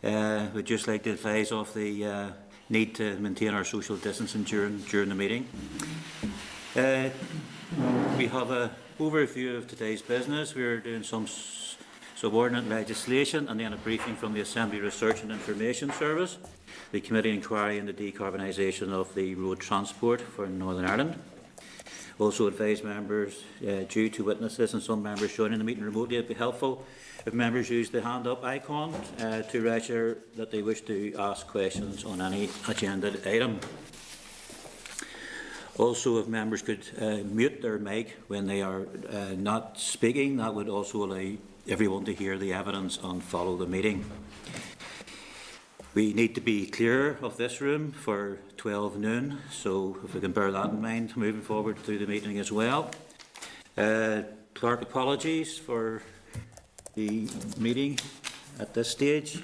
We'd just like to advise of the need to maintain our social distancing during the meeting. We have an overview of today's business. We're doing some subordinate legislation and then a briefing from the Assembly Research and Information Service, the Committee Inquiry into Decarbonisation of the Road Transport for Northern Ireland. Also advise members, due to witnesses and some members joining the meeting remotely, it would be helpful if members use the hand up icon to register that they wish to ask questions on any agenda item. Also, if members could mute their mic when they are not speaking, that would also allow everyone to hear the evidence and follow the meeting. We need to be clear of this room for 12 noon, so if we can bear that in mind moving forward through the meeting as well. Clerk, apologies for the meeting at this stage.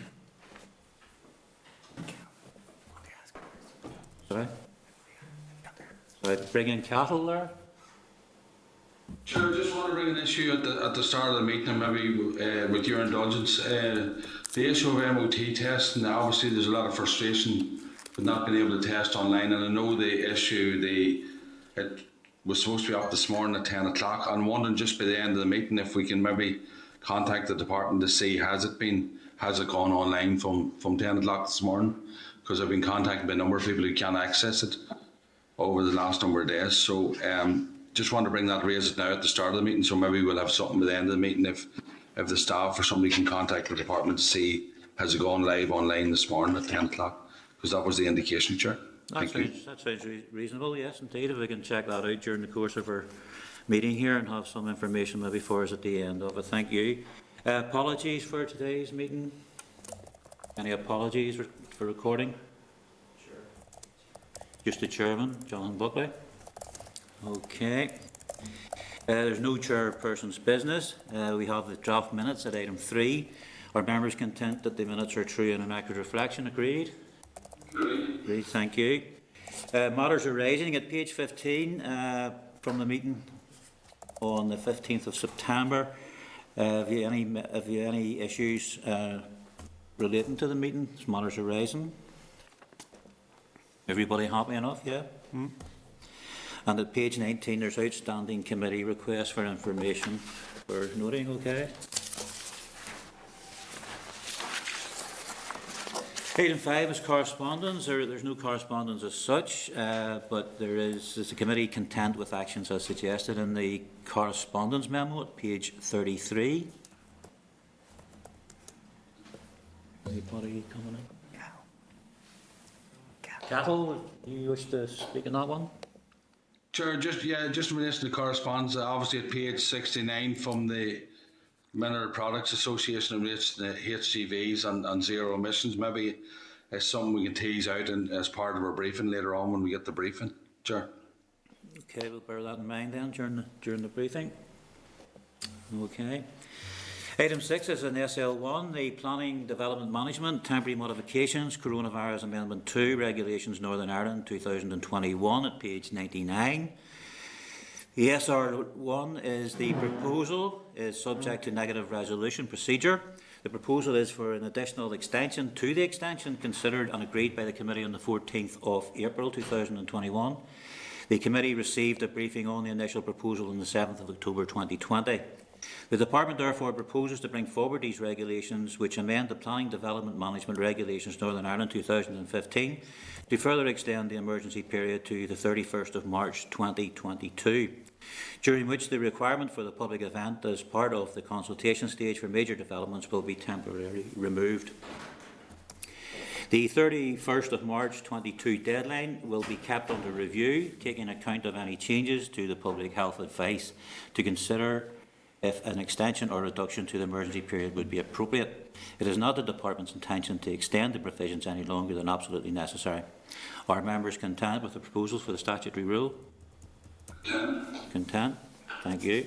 Sorry? Sorry, bring in cattle there. Chair, I just want to bring an issue at the start of the meeting, and maybe with your indulgence. The issue of MOT testing, obviously there's a lot of frustration with not being able to test online, and I know the issue, it was supposed to be up this morning at 10 o'clock. I'm wondering just by the end of the meeting if we can maybe contact the department to see has it gone online from 10 o'clock this morning, because I've been contacted by a number of people who can't access it over the last number of days. So just want to raise it now at the start of the meeting, so maybe we'll have something by the end of the meeting if the staff or somebody can contact the department to see has it gone live online this morning at 10 o'clock, because that was the indication, Chair. That sounds reasonable, yes, indeed. If we can check that out during the course of our meeting here and have some information maybe for us at the end of it. Thank you. Apologies for today's meeting. Any apologies for recording? Sure. Just the chairman, Jonathan Buckley. Okay. There's no chairperson's business. We have the draft minutes at item 3. Are members content that the minutes are true and an accurate reflection? Agreed? Agreed. Thank you. Matters arising at page 15 from the meeting on the 15th of September. Have you any issues relating to the meeting? Matters arising. Everybody happy enough? Yeah. And at page 19, there's outstanding committee requests for information for noting. Okay. Item 5 is correspondence. There's no correspondence as such, but is the committee content with actions as suggested in the correspondence memo at page 33? Anybody coming in? Cattle, do you wish to speak on that one? Chair, just in relation to the correspondence, obviously at page 69 from the Mineral Products Association in relation to HGVs and zero emissions, maybe it's something we can tease out as part of our briefing later on when we get the briefing. Chair. Okay, we'll bear that in mind then during the briefing. Okay. Item 6 is an SL1, the Planning, Development Management, Temporary Modifications, Coronavirus Amendment 2, Regulations Northern Ireland 2021 at page 99. The SR1 is the proposal is subject to negative resolution procedure. The proposal is for an additional extension to the extension considered and agreed by the committee on the 14th of April 2021. The committee received a briefing on the initial proposal on the 7th of October 2020. The Department therefore proposes to bring forward these regulations which amend the Planning Development Management Regulations Northern Ireland 2015 to further extend the emergency period to the 31st of March 2022, during which the requirement for the public event as part of the consultation stage for major developments will be temporarily removed. The 31st of March 2022 deadline will be kept under review, taking account of any changes to the public health advice to consider if an extension or reduction to the emergency period would be appropriate. It is not the Department's intention to extend the provisions any longer than absolutely necessary. Are members content with the proposals for the statutory rule? Content. Thank you.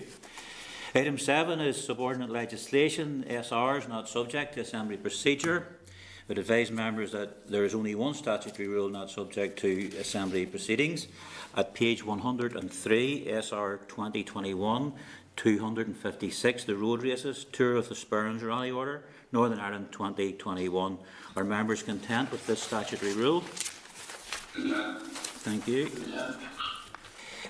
Item 7 is subordinate legislation. SRs not subject to Assembly procedure. I would advise members that there is only one statutory rule not subject to Assembly proceedings. At page 103, SR 2021 256, the road races, Tour of the Spurns Rally Order, Northern Ireland 2021. Are members content with this statutory rule? Thank you.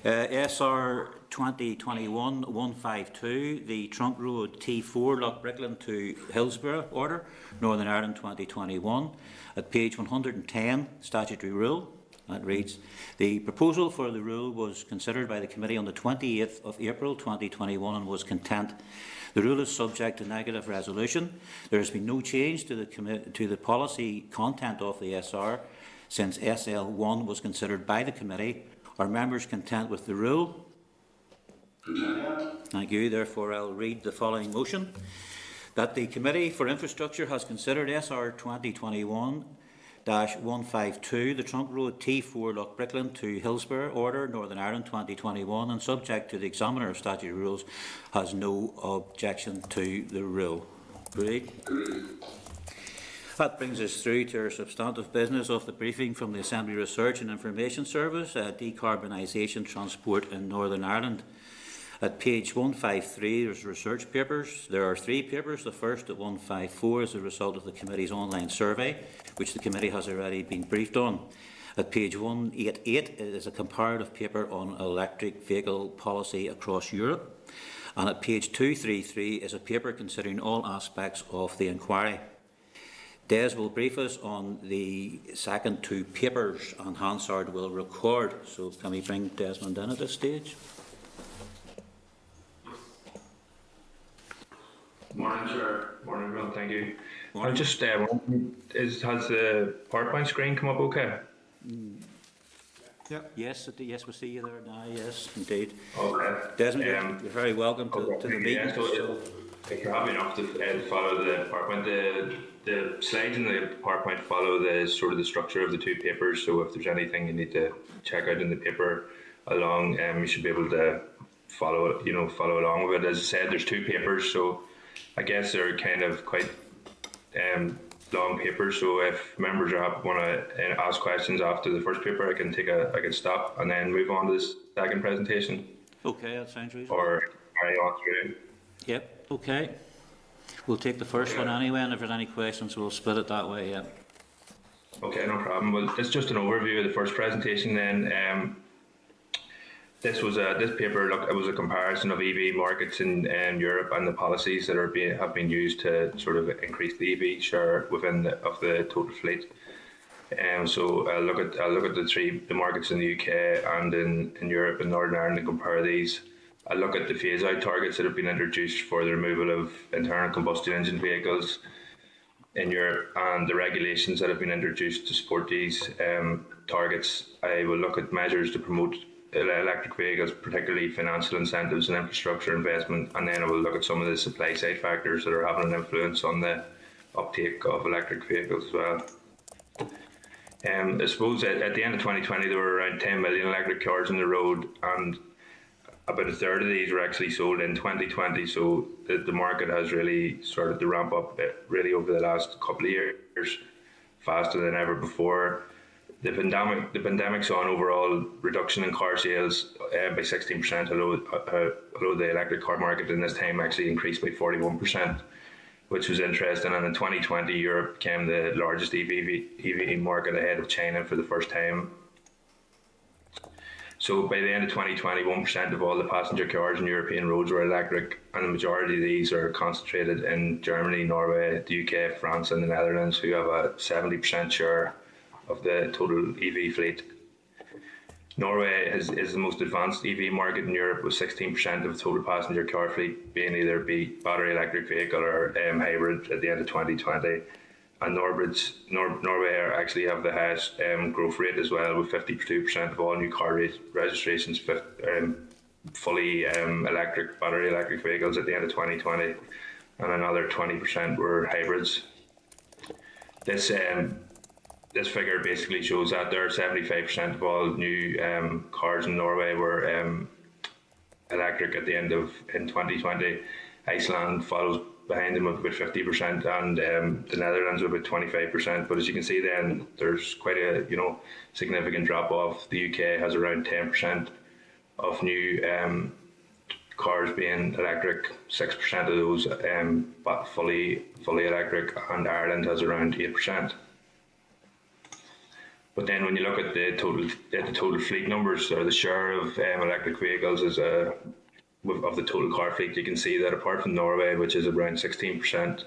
SR 2021-152, the Trunk Road T4 Loch Brickland to Hillsborough Order, Northern Ireland 2021. At page 110, statutory rule. That reads, the proposal for the rule was considered by the committee on the 28th of April 2021 and was content. The rule is subject to negative resolution. There has been no change to the policy content of the SR since SL1 was considered by the committee. Are members content with the rule? Thank you. Therefore, I'll read the following motion. That the Committee for Infrastructure has considered SR 2021-152, the Trunk Road T4 Loch Brickland to Hillsborough Order, Northern Ireland 2021, and subject to the Examiner of Statutory Rules, has no objection to the rule. Agreed? That brings us through to our substantive business of the briefing from the Assembly Research and Information Service, Decarbonisation Transport in Northern Ireland. At page 153, there's research papers. There are 3 papers. The first at 154 is a result of the committee's online survey, which the committee has already been briefed on. At page 188, it is a comparative paper on electric vehicle policy across Europe. And at page 233 is a paper considering all aspects of the inquiry. Des will brief us on the second 2 papers, and Hansard will record. So can we bring Desmond in at this stage? Morning, Chair. Morning, everyone. Thank you. Morning. I'm just wondering, has the PowerPoint screen come up okay? Yep. Yes, we see you there now. Yes, indeed. Okay. Desmond, you're very welcome to the meeting. Yeah, so if you're happy enough to follow the PowerPoint, the slides in the PowerPoint follow the sort of the structure of the 2 papers. So if there's anything you need to check out in the paper along, you should be able to follow along with it. As I said, there's 2 papers, so I guess they're kind of quite long papers. So if members want to ask questions after the first paper, I can stop and then move on to the second presentation. Okay, that sounds reasonable. Or carry on through. Yep. Okay. We'll take the first one anyway, and if there's any questions, we'll split it that way. Yeah. Okay, no problem. Well, it's just an overview of the first presentation. Then this paper. Look, it was a comparison of EV markets in Europe and the policies that have been used to sort of increase the EV share within the total fleet. So I'll look at the markets in the UK and in Europe and Northern Ireland and compare these. I look at the phase-out targets that have been introduced for the removal of internal combustion engine vehicles in Europe and the regulations that have been introduced to support these targets. I will look at measures to promote electric vehicles, particularly financial incentives and infrastructure investment, and then I will look at some of the supply-side factors that are having an influence on the uptake of electric vehicles as well. I suppose at the end of 2020 there were around 10 million electric cars on the road, and about a third of these were actually sold in 2020, so the market has really started to ramp up really over the last couple of years, faster than ever before. The pandemic saw an overall reduction in car sales by 16%, although the electric car market in this time actually increased by 41%, which was interesting. And in 2020, Europe became the largest EV market ahead of China for the first time. So by the end of 2020, 1% of all the passenger cars on European roads were electric, and the majority of these are concentrated in Germany, Norway, the UK, France and the Netherlands, who have a 70% share of the total EV fleet. Norway is the most advanced EV market in Europe, with 16% of the total passenger car fleet being either battery electric vehicle or hybrid at the end of 2020. And Norway actually have the highest growth rate as well, with 52% of all new car registrations fully battery electric vehicles at the end of 2020, and another 20% were hybrids. This figure basically shows that there are 75% of all new cars in Norway were electric at the end of in 2020. Iceland follows behind them with about 50%, and the Netherlands with about 25%. But as you can see, then there's quite a significant drop off. The UK has around 10% of new cars being electric, 6% of those but fully electric, and Ireland has around 8%. But then when you look at the total fleet numbers, or the share of electric vehicles of the total car fleet, you can see that apart from Norway, which is around 16%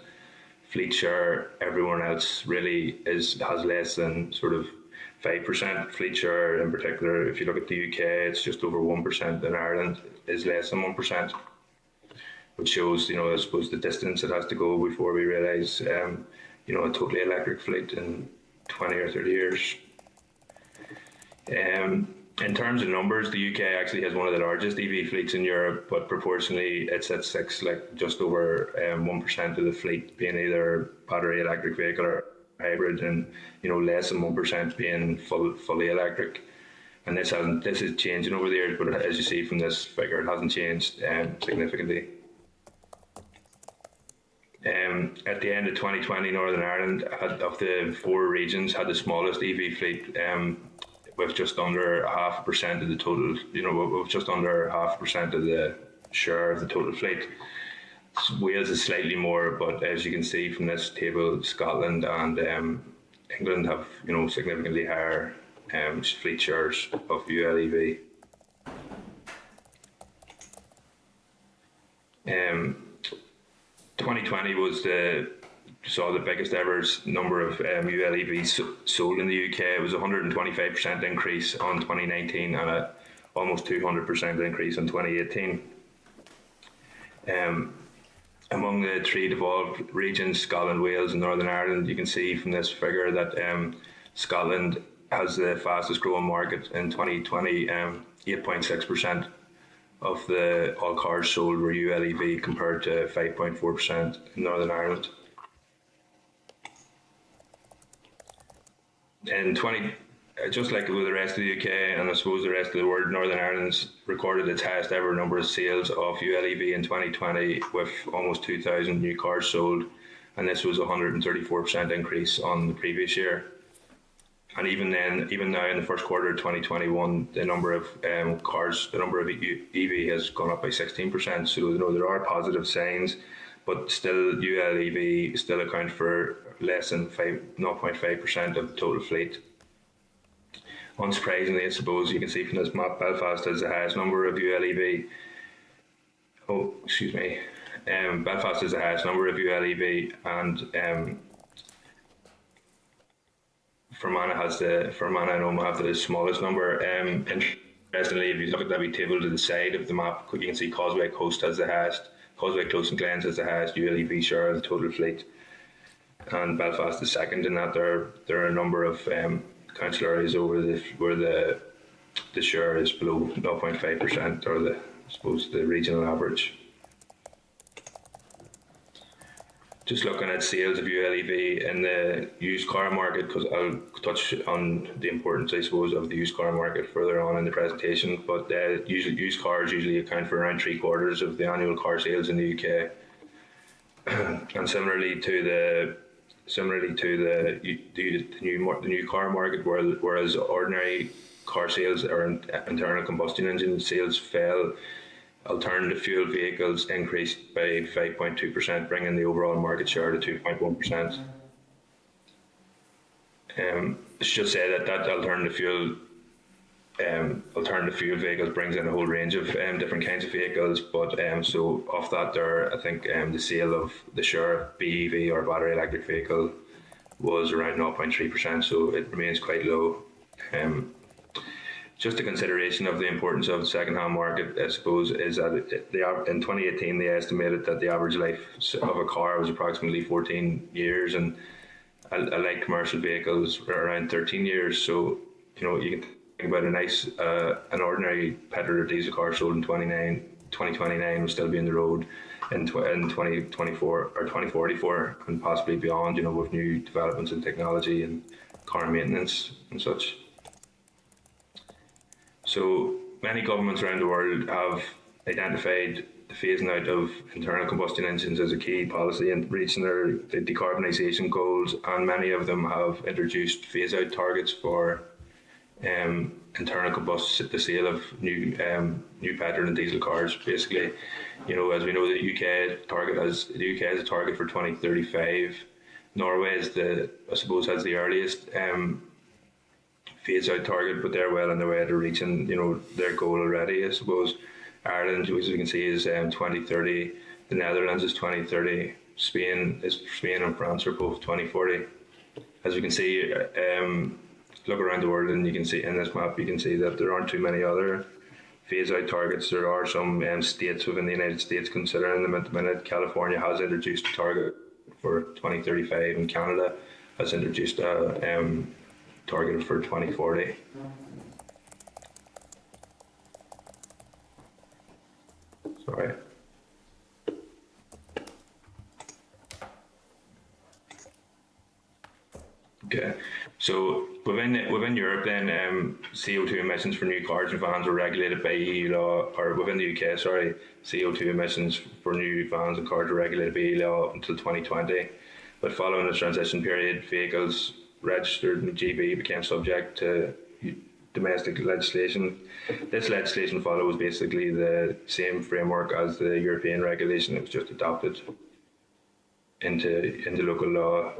fleet share, everyone else really has less than sort of 5% fleet share. In particular, if you look at the UK, it's just over 1%, and Ireland is less than 1%, which shows, I suppose, the distance it has to go before we realise, a totally electric fleet in 20 or 30 years. In terms of numbers, the UK actually has one of the largest EV fleets in Europe, but proportionally it's at just over 1% of the fleet being either battery electric vehicle or hybrid, and less than 1% being fully electric. And this is changing over the years, but as you see from this figure, it hasn't changed significantly. At the end of 2020, Northern Ireland, of the 4 regions, had the smallest EV fleet, with just under 0.5% of the total, with just under 0.5% of the share of the total fleet. Wales is slightly more, but as you can see from this table, Scotland and England have, significantly higher fleet shares of ULEV. 2020 saw the biggest ever number of ULEVs sold in the UK. It was a 125% increase on 2019 and a almost 200% increase in 2018. Among the 3 devolved regions, Scotland, Wales and Northern Ireland, you can see from this figure that Scotland has the fastest growing market in 2020. 8.6% of all cars sold were ULEV compared to 5.4% in Northern Ireland. Just like with the rest of the UK and I suppose the rest of the world, Northern Ireland's recorded its highest ever number of sales of ULEV in 2020, with almost 2,000 new cars sold, and this was a 134% increase on the previous year. And even now in the first quarter of 2021, the number of EV has gone up by 16%. So there are positive signs, but still ULEV still account for less than 0.5% of the total fleet. Unsurprisingly, I suppose you can see from this map, Belfast has the highest number of ULEV. Belfast is the highest number of ULEV, and Fermanagh and Omagh have the smallest number. Interestingly, if you look at that wee table to the side of the map, you can see Causeway Coast has the highest. Causeway Close and Glens has the highest ULEV share of the total fleet, and Belfast is second in that. There are a number of council areas where the share is below 0.5%, or the regional average. Just looking at sales of ULEV in the used car market, because I'll touch on the importance, I suppose, of the used car market further on in the presentation. But used cars usually account for around 3/4 of the annual car sales in the UK, and similarly to the new car market, whereas ordinary car sales or internal combustion engine sales fell, alternative fuel vehicles increased by 5.2%, bringing the overall market share to 2.1%. It's just say that alternative fuel vehicles brings in a whole range of different kinds of vehicles, but so off that there, I think the sale of the share of BEV or battery electric vehicle was around 0.3%, so it remains quite low. Just a consideration of the importance of the second-hand market, I suppose, is that in 2018 they estimated that the average life of a car was approximately 14 years, and a light commercial vehicles were around 13 years. So you can think about an ordinary petrol or diesel car sold in 2029 will still be on the road in 2024 or 2044 and possibly beyond. With new developments in technology and car maintenance and such. So many governments around the world have identified the phasing out of internal combustion engines as a key policy in reaching their decarbonisation goals, and many of them have introduced phase-out targets for internal combustion, the sale of new petrol and diesel cars. Basically, as we know, the UK has a target for 2035. Norway is has the earliest phase out target, but they're well on their way to reaching their goal already. I suppose Ireland, as you can see, is 2030. The Netherlands is 2030. Spain and France are both 2040. As you can see, look around the world and you can see in this map, you can see that there aren't too many other phase-out targets. There are some states within the United States considering them at the minute. California has introduced a target for 2035 and Canada has introduced a target for 2040. Sorry. Okay, so within Europe, then CO2 emissions for new cars and vans are regulated by EU law, or within the UK, sorry, CO2 emissions for new vans and cars are regulated by EU law until 2020. But following the transition period, vehicles registered in GB became subject to domestic legislation. This legislation follows basically the same framework as the European regulation. It was just adopted into local law.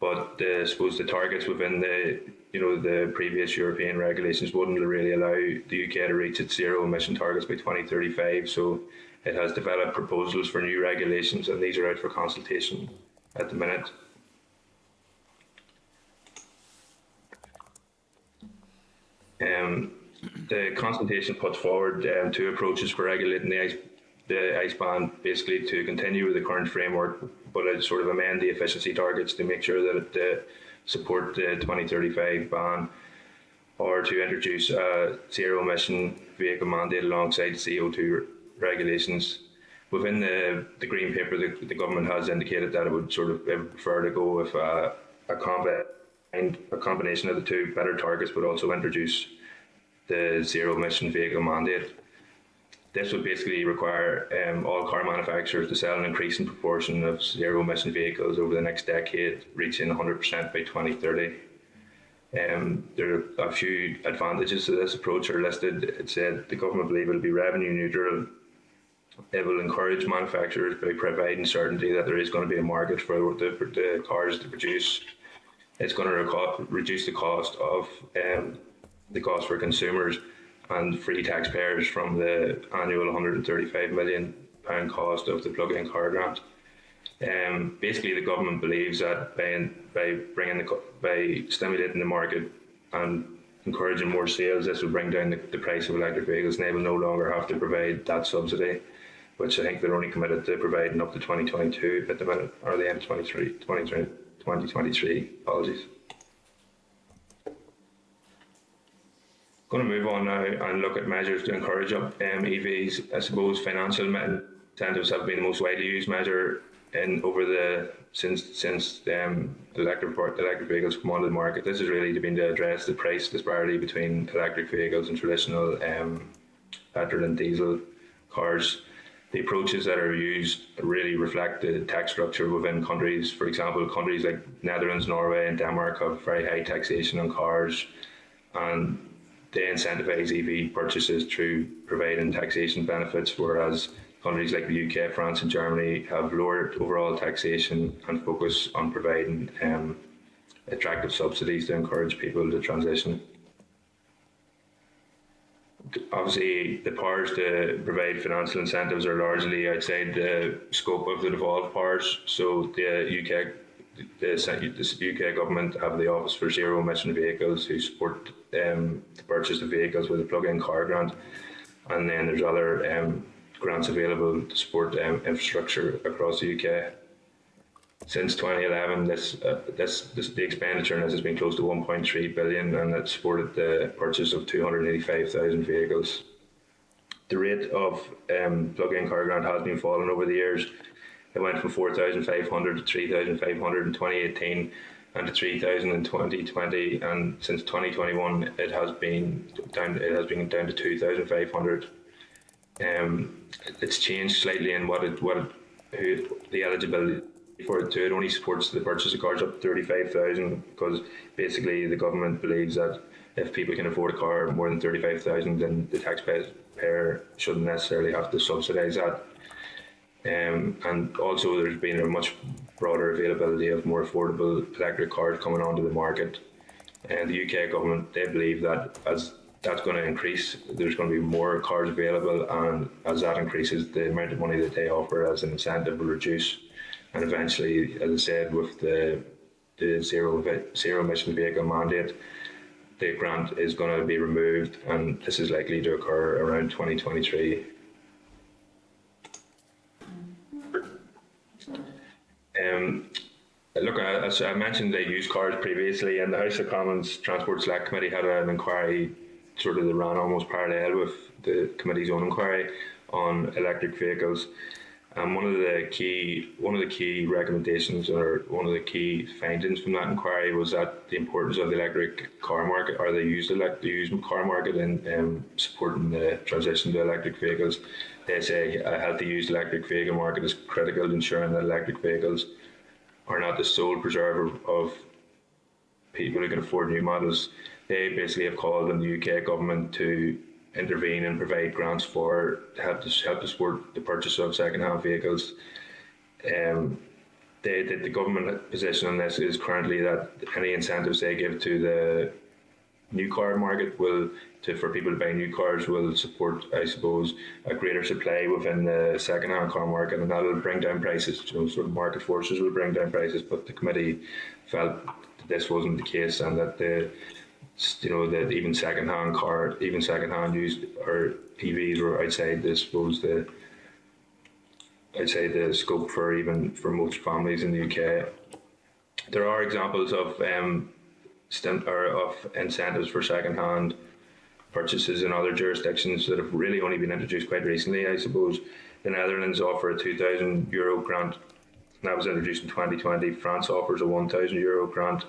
But I suppose the targets within the previous European regulations wouldn't really allow the UK to reach its zero emission targets by 2035. So it has developed proposals for new regulations, and these are out for consultation at the minute. The consultation puts forward two approaches for regulating the ICE ban, basically to continue with the current framework, but sort of amend the efficiency targets to make sure that it support the 2035 ban, or to introduce a zero emission vehicle mandate alongside CO2 regulations. Within the Green Paper, the government has indicated that it would sort of prefer to go with a combination of the two better targets, but also introduce the zero emission vehicle mandate. This would basically require all car manufacturers to sell an increasing proportion of zero emission vehicles over the next decade, reaching 100% by 2030. There are a few advantages to this approach are listed. It said the government believe it will be revenue neutral. It will encourage manufacturers by providing certainty that there is going to be a market for the cars to produce. It's going to reduce the cost for consumers and free taxpayers from the annual £135 million cost of the plug-in car grant. Basically, the government believes that by stimulating the market and encouraging more sales, this will bring down the price of electric vehicles, and they will no longer have to provide that subsidy, which I think they're only committed to providing up to 2022 at the minute, or the end of 2023. Apologies. Going to move on now and look at measures to encourage EVs. I suppose financial incentives have been the most widely used measure since the electric vehicles come onto the market. This has really been to address the price disparity between electric vehicles and traditional petrol and diesel cars. The approaches that are used really reflect the tax structure within countries. For example, countries like Netherlands, Norway, and Denmark have very high taxation on cars, and they incentivise EV purchases through providing taxation benefits, whereas countries like the UK, France, and Germany have lowered overall taxation and focus on providing attractive subsidies to encourage people to transition. Obviously, the powers to provide financial incentives are largely outside the scope of the devolved powers. So the UK government have the Office for Zero Emission Vehicles, who support the purchase of vehicles with a plug-in car grant, and then there's other grants available to support infrastructure across the UK. Since 2011, the expenditure on this has been close to 1.3 billion, and it supported the purchase of 285,000 vehicles. The rate of plug-in car grant has been falling over the years. It went from 4,500 to 3,500 in 2018 and to 3,000 in 2020, and since 2021 it has been down to 2,500. It's changed slightly in who the eligibility for it to. It only supports the purchase of cars up to 35,000, because basically the government believes that if people can afford a car more than 35,000, then the taxpayer shouldn't necessarily have to subsidise that. And also there's been a much broader availability of more affordable electric cars coming onto the market. And the UK government, they believe that as that's going to increase, there's going to be more cars available, and as that increases, the amount of money that they offer as an incentive will reduce. And eventually, as I said, with the zero emission vehicle mandate, the grant is going to be removed, and this is likely to occur around 2023. Look, as I mentioned, they used cars previously, and the House of Commons Transport Select Committee had an inquiry sort of that ran almost parallel with the committee's own inquiry on electric vehicles. And one of the key recommendations, or one of the key findings from that inquiry, was that the importance of the electric car market, or the used car market, in supporting the transition to electric vehicles. They say a healthy used electric vehicle market is critical to ensuring that electric vehicles are not the sole preserver of people who can afford new models. They basically have called on the UK government to intervene and provide grants to help to support the purchase of second-hand vehicles. The government position on this is currently that any incentives they give to the new car market for people to buy new cars will support, I suppose, a greater supply within the second-hand car market, and that will bring down prices. Sort of market forces will bring down prices, but the committee felt that this wasn't the case, and that that even second-hand used or EVs were outside the scope for most families in the UK. There are examples of incentives for second-hand purchases in other jurisdictions that have really only been introduced quite recently, I suppose. The Netherlands offer a €2,000 grant, and that was introduced in 2020. France offers a €1,000 grant.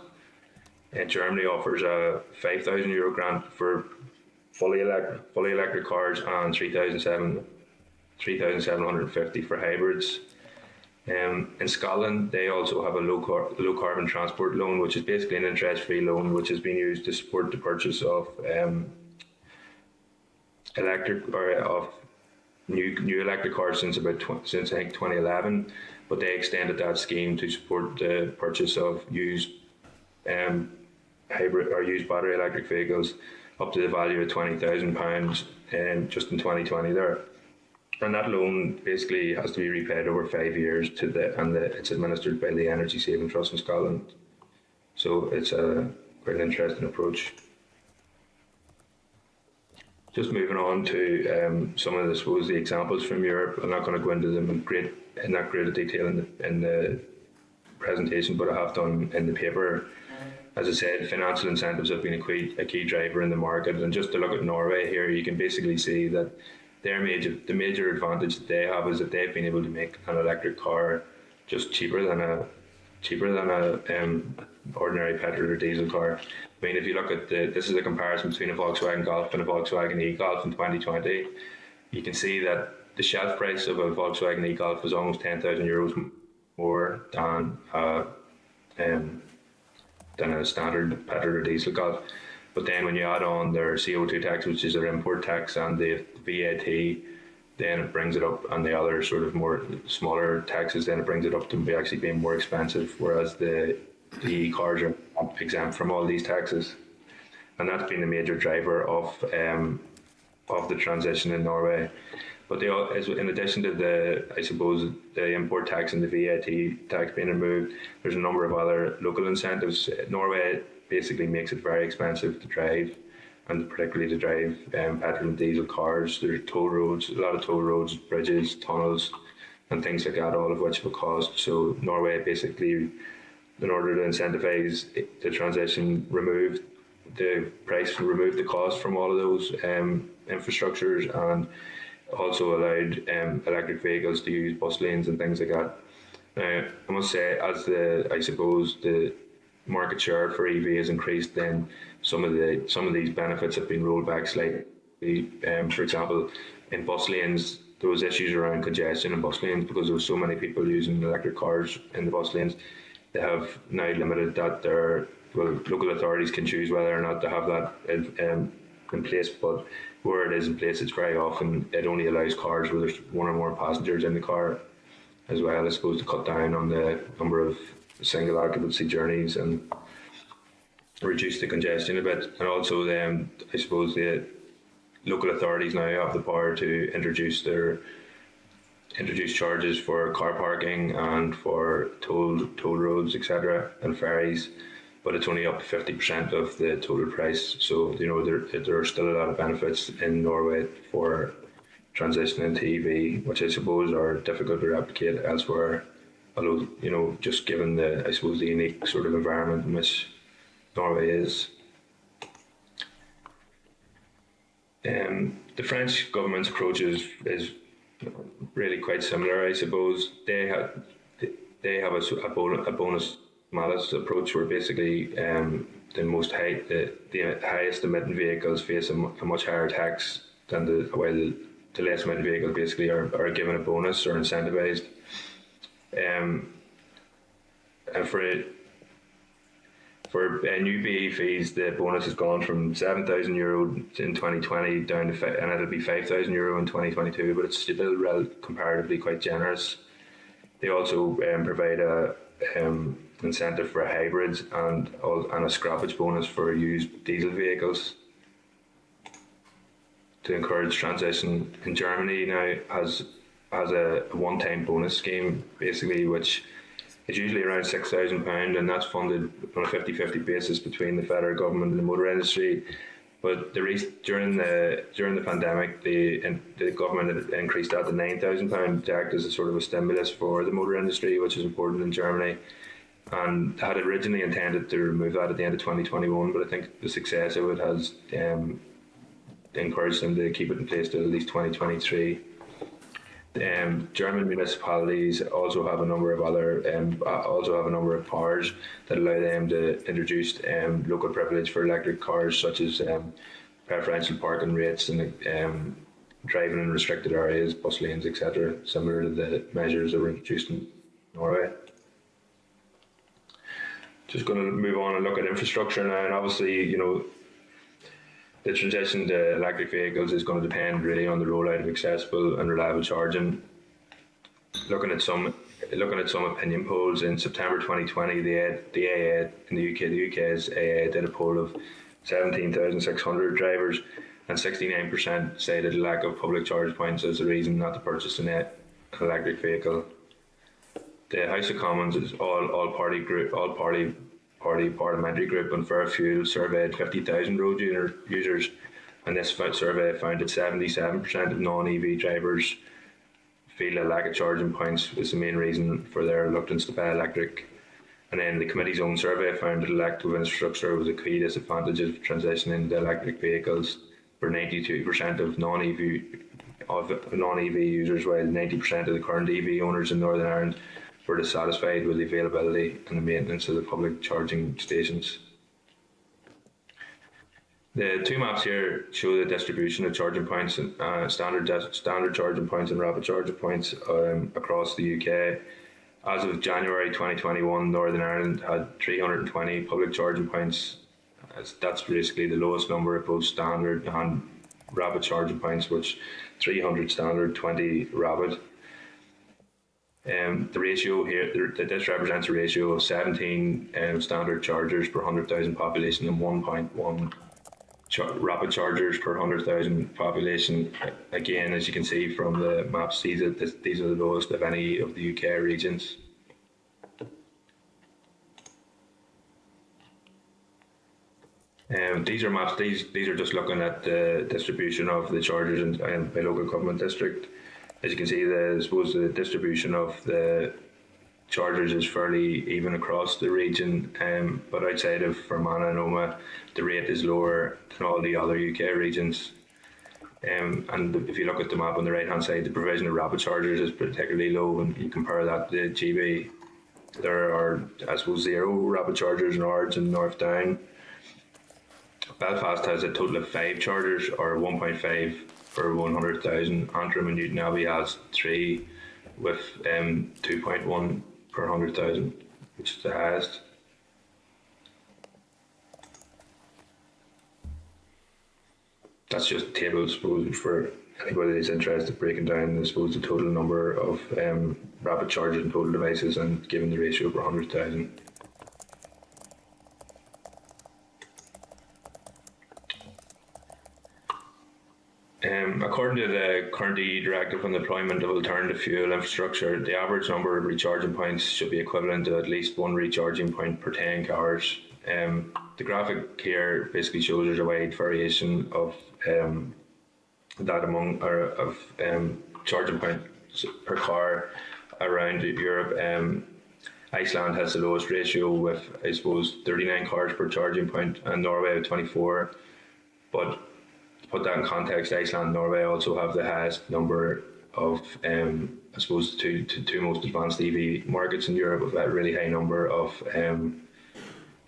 And Germany offers a €5,000 grant for fully electric cars, and 3,750 for hybrids. In Scotland, they also have a low carbon transport loan, which is basically an interest-free loan, which has been used to support the purchase of new electric cars since I think 2011. But they extended that scheme to support the purchase of used hybrid or used battery electric vehicles up to the value of £20,000 just in 2020 there. And that loan basically has to be repaid over 5 years it's administered by the Energy Saving Trust in Scotland. So it's quite an interesting approach. Just moving on to some of the examples from Europe. I'm not going to go into them in that great detail in the presentation, but I have done in the paper. As I said, financial incentives have been a key driver in the market. And just to look at Norway here, you can basically see that the major advantage that they have is that they've been able to make an electric car just cheaper than a ordinary petrol or diesel car. I mean, if you look at this is a comparison between a Volkswagen Golf and a Volkswagen e-Golf in 2020. You can see that the shelf price of a Volkswagen e-Golf is almost €10,000 more than a standard petrol or diesel Golf. But then when you add on their CO2 tax, which is their import tax, and the VAT, then it brings it up, and the other sort of more smaller taxes, then it brings it up to be actually being more expensive, whereas the cars are exempt from all these taxes. And that's been the major driver of the transition in Norway. But in addition to the import tax and the VAT tax being removed, there's a number of other local incentives. Norway basically makes it very expensive to drive, and particularly to drive petrol and diesel cars. There's a lot of toll roads, bridges, tunnels, and things like that, all of which have a cost. So Norway basically, in order to incentivise the transition, removed the cost from all of those infrastructures, and also allowed electric vehicles to use bus lanes and things like that. Now, I must say, as the market share for EV has increased, then some of these benefits have been rolled back slightly. For example, in bus lanes, there was issues around congestion in bus lanes because there were so many people using electric cars in the bus lanes. they have now limited that local authorities can choose whether or not to have that in place, but where it is in place, it's very often, it only allows cars where there's one or more passengers in the car as well, I suppose, to cut down on the number of single occupancy journeys and reduce the congestion a bit. And also then, I suppose, the local authorities now have the power to introduce charges for car parking and for toll roads, etc., and ferries, but it's only up to 50% of the total price. So, there are still a lot of benefits in Norway for transitioning to EV, which I suppose are difficult to replicate elsewhere. Although, just given the unique sort of environment in which Norway is. The French government's approach is really quite similar, I suppose. They have a bonus malus approach where basically the highest emitting vehicles face a much higher tax than the less emitting vehicles basically are given a bonus or incentivized. And for new BE fees, the bonus has gone from €7,000 in 2020 down to and it'll be €5,000 in 2022, but it's still comparatively quite generous. They also provide a incentive for hybrids and a scrappage bonus for used diesel vehicles to encourage transition. In Germany now has a one-time bonus scheme, basically, which is usually around £6,000, and that's funded on a 50-50 basis between the federal government and the motor industry. But during the pandemic, the government had increased that to £9,000 to act as a sort of a stimulus for the motor industry, which is important in Germany, and had originally intended to remove that at the end of 2021. But I think the success of it has encouraged them to keep it in place till at least 2023. German municipalities also have a number of powers that allow them to introduce local privilege for electric cars, such as preferential parking rates and driving in restricted areas, bus lanes, etc., similar to the measures that were introduced in Norway. Just going to move on and look at infrastructure now, and obviously, the transition to electric vehicles is going to depend really on the rollout of accessible and reliable charging. Looking at some opinion polls in September 2020, the AA in the UK's AA did a poll of 17,600 drivers, and 69% cited a lack of public charge points as a reason not to purchase an electric vehicle. The House of Commons is all party parliamentary group on fair fuel surveyed 50,000 road users, and this survey found that 77% of non-EV drivers feel a lack of charging points is the main reason for their reluctance to buy electric. And then the committee's own survey found that lack of infrastructure was a key disadvantage of transitioning to electric vehicles for 92% of non-EV users, while 90% of the current EV owners in Northern Ireland were dissatisfied with the availability and the maintenance of the public charging stations. The two maps here show the distribution of charging points, standard charging points and rapid charging points across the UK. As of January 2021, Northern Ireland had 320 public charging points. That's basically the lowest number of both standard and rapid charging points, which 300 standard, 20 rapid. The ratio here, this represents a ratio of 17 standard chargers per 100,000 population and 1.1 rapid chargers per 100,000 population. Again, as you can see from the maps, these are the lowest of any of the UK regions. These are maps. These are just looking at the distribution of the chargers by local government district. As you can see, the distribution of the chargers is fairly even across the region, but outside of Fermanagh and Omagh, the rate is lower than all the other UK regions. And if you look at the map on the right-hand side, the provision of rapid chargers is particularly low when you compare that to GB. There are, I suppose, 0 rapid chargers in Ards and North Down. Belfast has a total of 5 chargers, or 1.5 per 100,000. Antrim and Newtownabbey has 3 with 2.1 per 100,000. which is the highest. That's just a table, I suppose, for anybody that's interested, breaking down, I suppose, the total number of rapid charging total devices and giving the ratio per 100,000. According to the current EU directive on the deployment of alternative fuel infrastructure, the average number of recharging points should be equivalent to at least one recharging point per 10 cars. The graphic here basically shows there's a wide variation of charging points per car around Europe. Iceland has the lowest ratio with, I suppose, 39 cars per charging point, and Norway with 24. But to put that in context, Iceland and Norway also have the highest number of, I suppose, the two most advanced EV markets in Europe, with that really high number of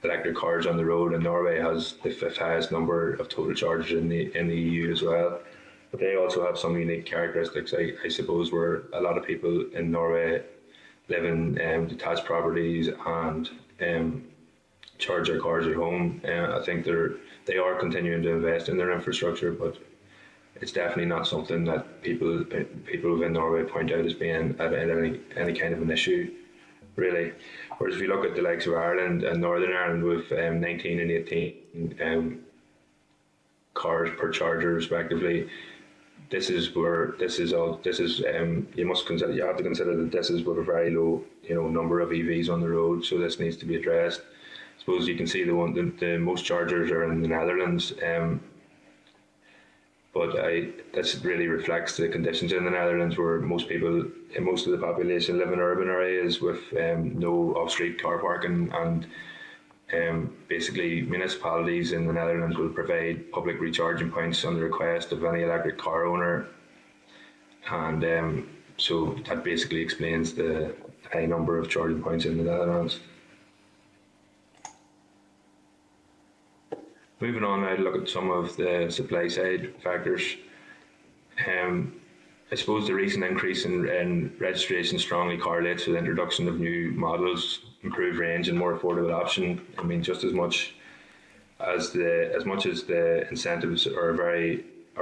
electric cars on the road, and Norway has the fifth highest number of total chargers in the EU as well. But they also have some unique characteristics, I suppose, where a lot of people in Norway live in detached properties and charge their cars at home. I think they are continuing to invest in their infrastructure, but it's definitely not something that people within Norway point out as being any kind of an issue, really. Whereas if you look at the likes of Ireland and Northern Ireland with 19 and 18 cars per charger respectively, you have to consider that this is with a very low number of EVs on the road, so this needs to be addressed. I suppose you can see the most chargers are in the Netherlands, but this really reflects the conditions in the Netherlands, where most of the population live in urban areas with no off-street car parking, and basically municipalities in the Netherlands will provide public recharging points on the request of any electric car owner, and so that basically explains the high number of charging points in the Netherlands. Moving on now to look at some of the supply side factors. I suppose the recent increase in registration strongly correlates with the introduction of new models, improved range, and more affordable option. I mean, just as much as the incentives are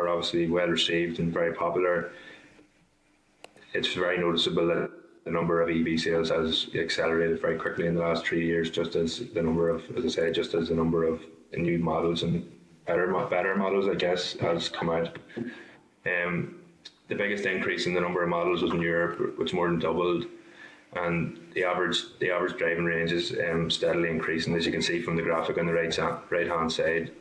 obviously well received and very popular, it's very noticeable that the number of EV sales has accelerated very quickly in the last 3 years, just as the number of new models and better models, I guess, has come out. The biggest increase in the number of models was in Europe, which more than doubled, and the average driving range is steadily increasing, as you can see from the graphic on the right hand side.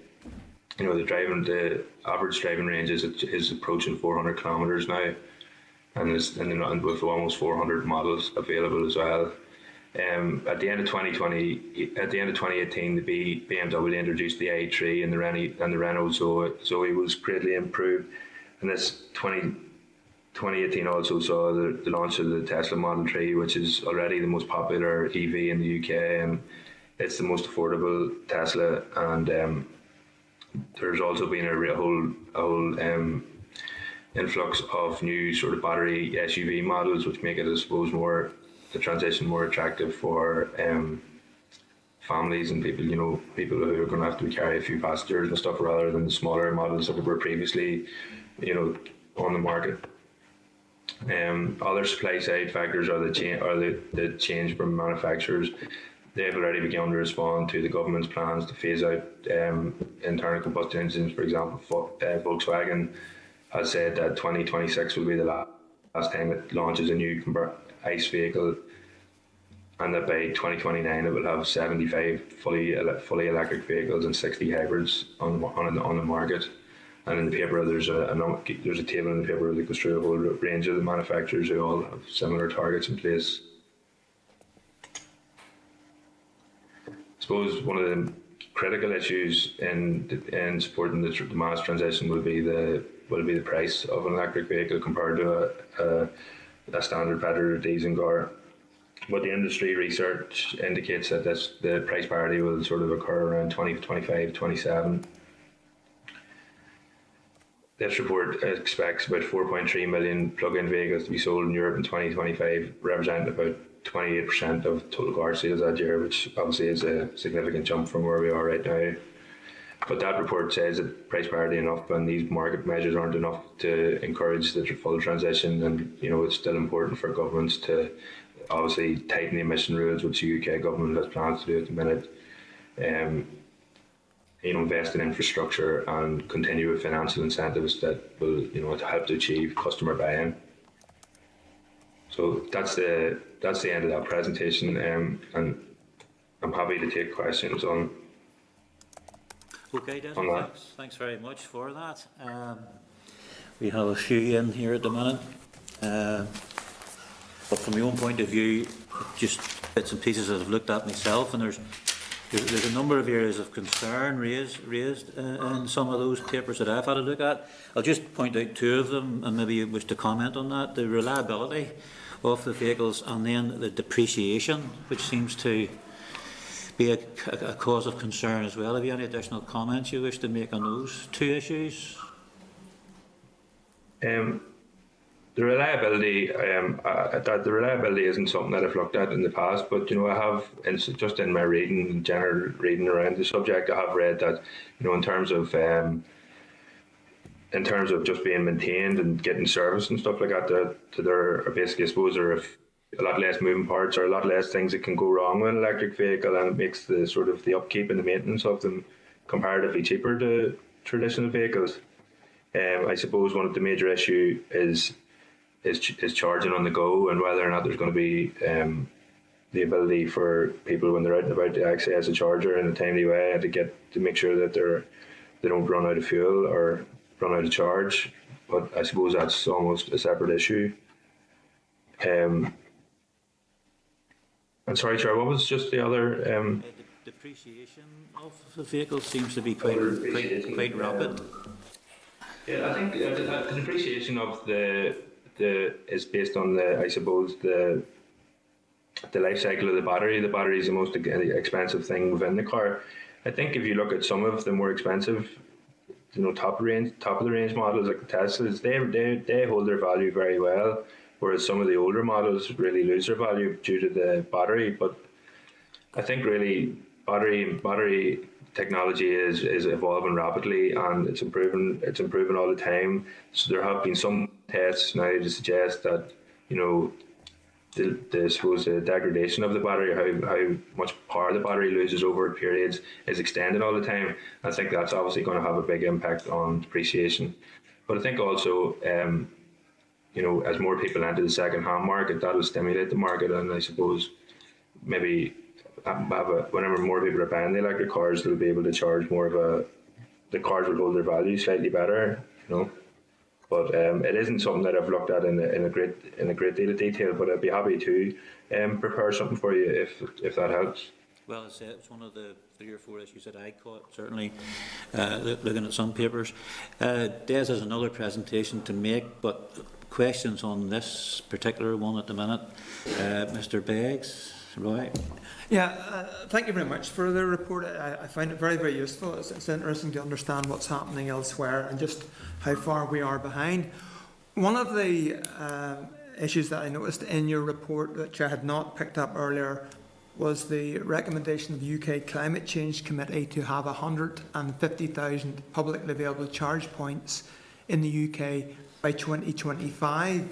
The average driving range is approaching 400 kilometers now, and with almost 400 models available as well. At the end of 2018, the BMW introduced the i3, and the Renault Zoe was greatly improved. And this 2018 also saw the launch of the Tesla Model 3, which is already the most popular EV in the UK, and it's the most affordable Tesla. And there's also been a whole influx of new sort of battery SUV models, which make it, I suppose, the transition more attractive for families and people who are going to have to carry a few passengers and stuff, rather than the smaller models that were previously on the market. Other supply side factors are the change from manufacturers. They've already begun to respond to the government's plans to phase out internal combustion engines. For example, Volkswagen has said that 2026 will be the last time it launches a new ICE vehicle, and that by 2029 it will have 75 fully electric vehicles and 60 hybrids on the market. And in the paper, there's a table in the paper that goes through a whole range of the manufacturers who all have similar targets in place. I suppose one of the critical issues in supporting the mass transition will be the price of an electric vehicle compared to a standard petrol or diesel car. But the industry research indicates that the price parity will sort of occur around 2025, 27. This report expects about 4.3 million plug-in vehicles to be sold in Europe in 2025, representing about 28% of total car sales that year, which obviously is a significant jump from where we are right now. But that report says that price parity enough and these market measures aren't enough to encourage the full transition, and it's still important for governments to obviously tighten the emission rules, which the UK government has plans to do at the minute. Invest in infrastructure and continue with financial incentives that will help to achieve customer buy-in. So that's the end of that presentation, and I'm happy to take questions on. Okay, Desmond, thanks very much for that. We have a few in here at the minute, but from my own point of view, just bits and pieces that I've looked at myself, and there's a number of areas of concern raised in some of those papers that I've had a look at. I'll just point out two of them, and maybe you wish to comment on that: the reliability of the vehicles, and then the depreciation, which seems to be a cause of concern as well. Have you any additional comments you wish to make on those two issues? The reliability, the reliability isn't something that I've looked at in the past, but I have, just in my general reading around the subject, I have read that in terms of just being maintained and getting service and stuff like that, there are basically, I suppose, there are a lot less moving parts, or a lot less things that can go wrong with an electric vehicle, and it makes the upkeep and the maintenance of them comparatively cheaper to traditional vehicles. I suppose one of the major issue is charging on the go, and whether or not there's going to be the ability for people when they're out and about to access a charger in a timely way, and to make sure that they don't run out of fuel or run out of charge. But I suppose that's almost a separate issue. And sorry, Chair, what was just the other? The depreciation of the vehicle seems to be quite rapid. Yeah, I think the depreciation of the is based on I suppose the life cycle of the battery. The battery is the most expensive thing within the car. I think if you look at some of the more expensive, top of the range models like the Teslas, they hold their value very well, whereas some of the older models really lose their value due to the battery. But I think really battery technology is evolving rapidly, and it's improving all the time. So there have been some tests now to suggest that the degradation of the battery, how much power the battery loses over periods, is extended all the time. I think that's obviously going to have a big impact on depreciation. But I think also, as more people enter the second-hand market, that will stimulate the market, and I suppose maybe whenever more people are buying the electric cars, they'll be able to charge more the cars will hold their value slightly better, But it isn't something that I've looked at in a great deal of detail. But I'd be happy to prepare something for you if that helps. Well, as I said, it's one of the 3 or 4 issues that I caught, certainly, looking at some papers. Des has another presentation to make, but questions on this particular one at the minute. Mr. Beggs, Roy? Yeah, thank you very much for the report. I find it very, very useful. It's interesting to understand what's happening elsewhere and just how far we are behind. One of the issues that I noticed in your report, which I had not picked up earlier, was the recommendation of the UK Climate Change Committee to have 150,000 publicly available charge points in the UK by 2025.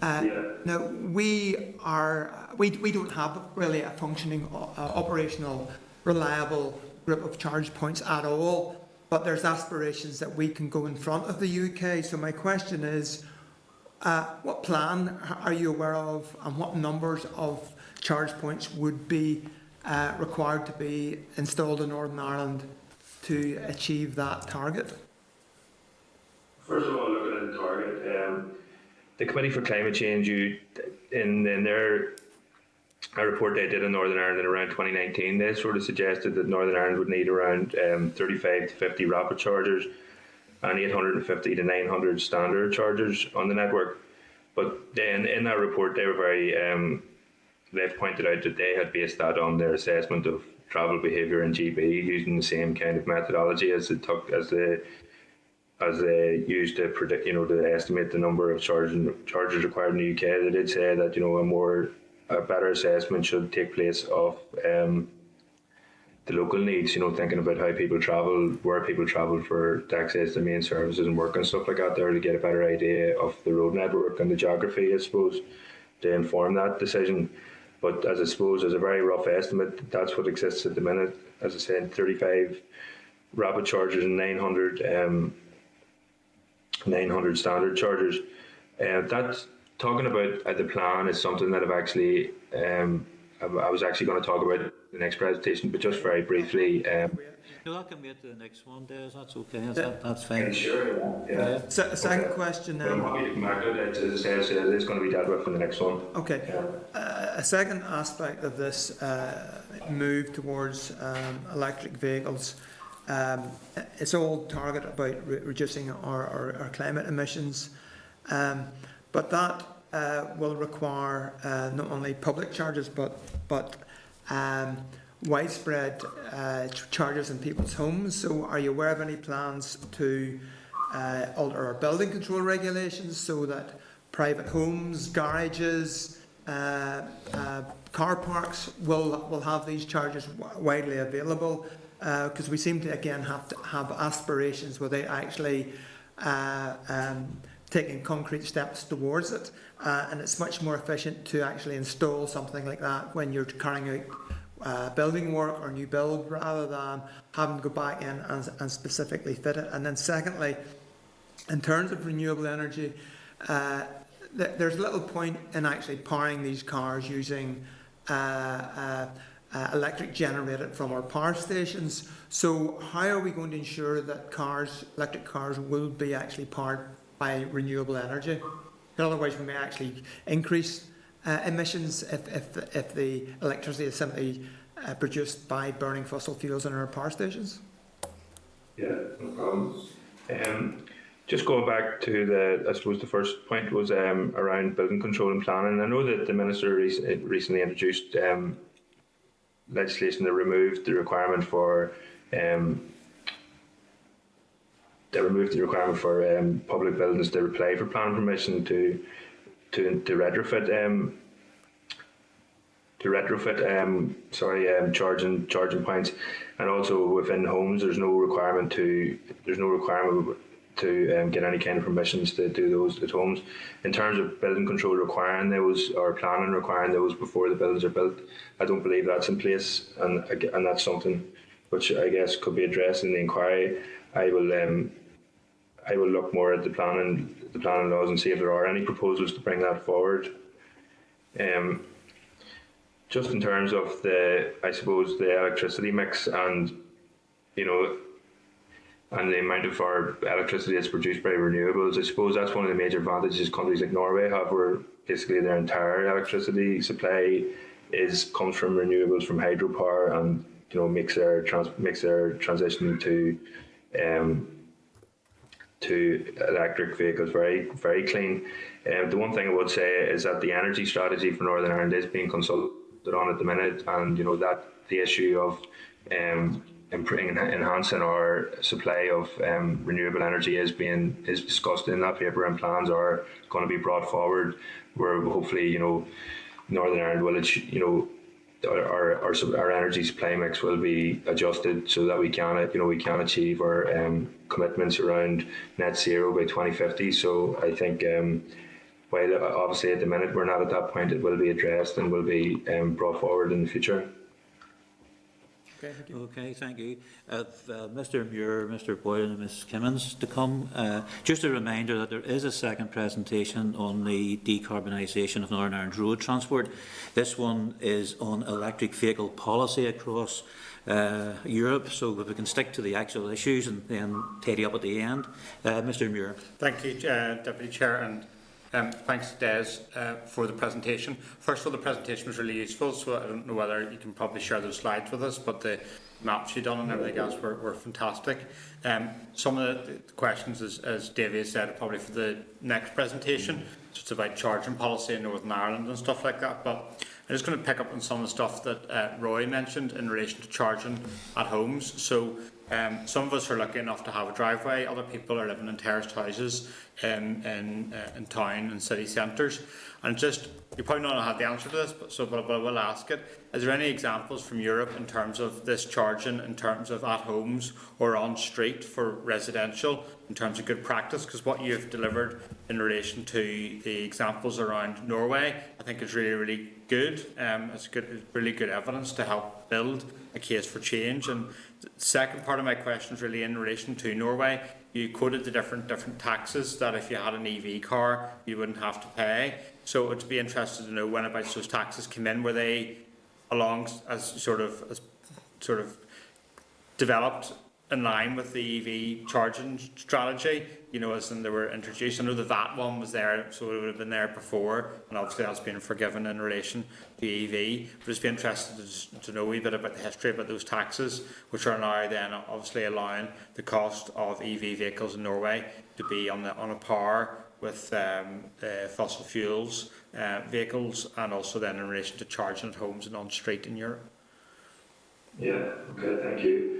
Now, we don't have really a functioning, operational, reliable group of charge points at all, but there's aspirations that we can go in front of the UK. So my question is, what plan are you aware of, and what numbers of charge points would be required to be installed in Northern Ireland to achieve that target? First of all, looking at the target, the Committee for Climate Change, in their report they did in Northern Ireland in around 2019, they sort of suggested that Northern Ireland would need around 35 to 50 rapid chargers and 850 to 900 standard chargers on the network. But then in that report, they were very, they've pointed out that they had based that on their assessment of travel behaviour in GB, using the same kind of methodology as they used to predict, to estimate the number of chargers required in the UK. They did say that, a more a better assessment should take place of the local needs, thinking about how people travel, where people travel to access the main services and work and stuff like that there, to get a better idea of the road network and the geography, I suppose, to inform that decision. But as I suppose, as a very rough estimate, that's what exists at the minute. As I said, 35 rapid chargers and 900 standard chargers. That's talking about the plan is something that I've actually, I was actually going to talk about the next presentation, but just very briefly. No, that can wait to the next one, Des. That's okay. That's fine. Sure, yeah. Second question But I'm then. happy to come back to it. As I said, it's going to be dealt with in the next one. Okay. Yeah. A second aspect of this move towards electric vehicles, it's all targeted about reducing our climate emissions, but that will require not only public charges but widespread charges in people's homes. So are you aware of any plans to alter our building control regulations so that private homes, garages, car parks will have these charges widely available? Because we seem to again have to have aspirations without actually taking concrete steps towards it, and it's much more efficient to actually install something like that when you're carrying out building work or new build, rather than having to go back in and specifically fit it. And then secondly, in terms of renewable energy, there's little point in actually powering these cars using electric generated from our power stations. So how are we going to ensure that electric cars will be actually powered by renewable energy? Otherwise we may actually increase emissions if the electricity is simply produced by burning fossil fuels in our power stations. Yeah, no problem. Just going back to I suppose the first point was around building control and planning. I know that the Minister recently introduced legislation that removed the requirement for public buildings to apply for planning permission to retrofit charging points, and also within homes there's no requirement to get any kind of permissions to do those at homes. In terms of building control requiring those, or planning requiring those before the buildings are built, I don't believe that's in place, and that's something which I guess could be addressed in the inquiry. I will look more at the planning laws and see if there are any proposals to bring that forward. Just in terms of the electricity mix and and the amount of our electricity that's produced by renewables, I suppose that's one of the major advantages countries like Norway have, where basically their entire electricity supply comes from renewables, from hydropower, and makes their transition to electric vehicles very, very clean. The one thing I would say is that the energy strategy for Northern Ireland is being consulted on at the minute, and that the issue of enhancing our supply of renewable energy is discussed in that paper, and plans are going to be brought forward where hopefully Northern Ireland will our energy supply mix will be adjusted so that we can achieve our commitments around net zero by 2050. So I think while obviously at the minute we're not at that point, it will be addressed and will be brought forward in the future. Okay, thank you. Okay, thank you. Mr. Muir, Mr. Boylan and Ms. Kimmins to come. Just a reminder that there is a second presentation on the decarbonisation of Northern Ireland road transport. This one is on electric vehicle policy across Europe, so if we can stick to the actual issues and then tidy up at the end. Mr. Muir. Thank you, Deputy Chair, and thanks, Des, for the presentation. First of all, the presentation was really useful, so I don't know whether you can probably share those slides with us, but maps you done and everything else were fantastic. Some of the questions, as Davey has said, are probably for the next presentation. So it's about charging policy in Northern Ireland and stuff like that. But I'm just going to pick up on some of the stuff that Roy mentioned in relation to charging at homes. So some of us are lucky enough to have a driveway. Other people are living in terraced houses in town and city centres. And just, you probably not have the answer to this, but I will ask it. Is there any examples from Europe in terms of this charging, in terms of at homes or on street for residential, in terms of good practice? Because what you've delivered in relation to the examples around Norway, I think is really, really good. It's really good evidence to help build a case for change. And the second part of my question is really in relation to Norway. You quoted the different taxes that if you had an EV car, you wouldn't have to pay. So it would be interested to know when about those taxes came in. Were they along as sort of developed in line with the EV charging strategy? You know, as in they were introduced. I know the VAT one was there, so it would have been there before, and obviously that's been forgiven in relation to EV. But it's be interested to know a wee bit about the history about those taxes, which are now then obviously allowing the cost of EV vehicles in Norway to be on a par with fossil fuels vehicles, and also then in relation to charging at homes and on street in Europe. Yeah. Okay. Thank you.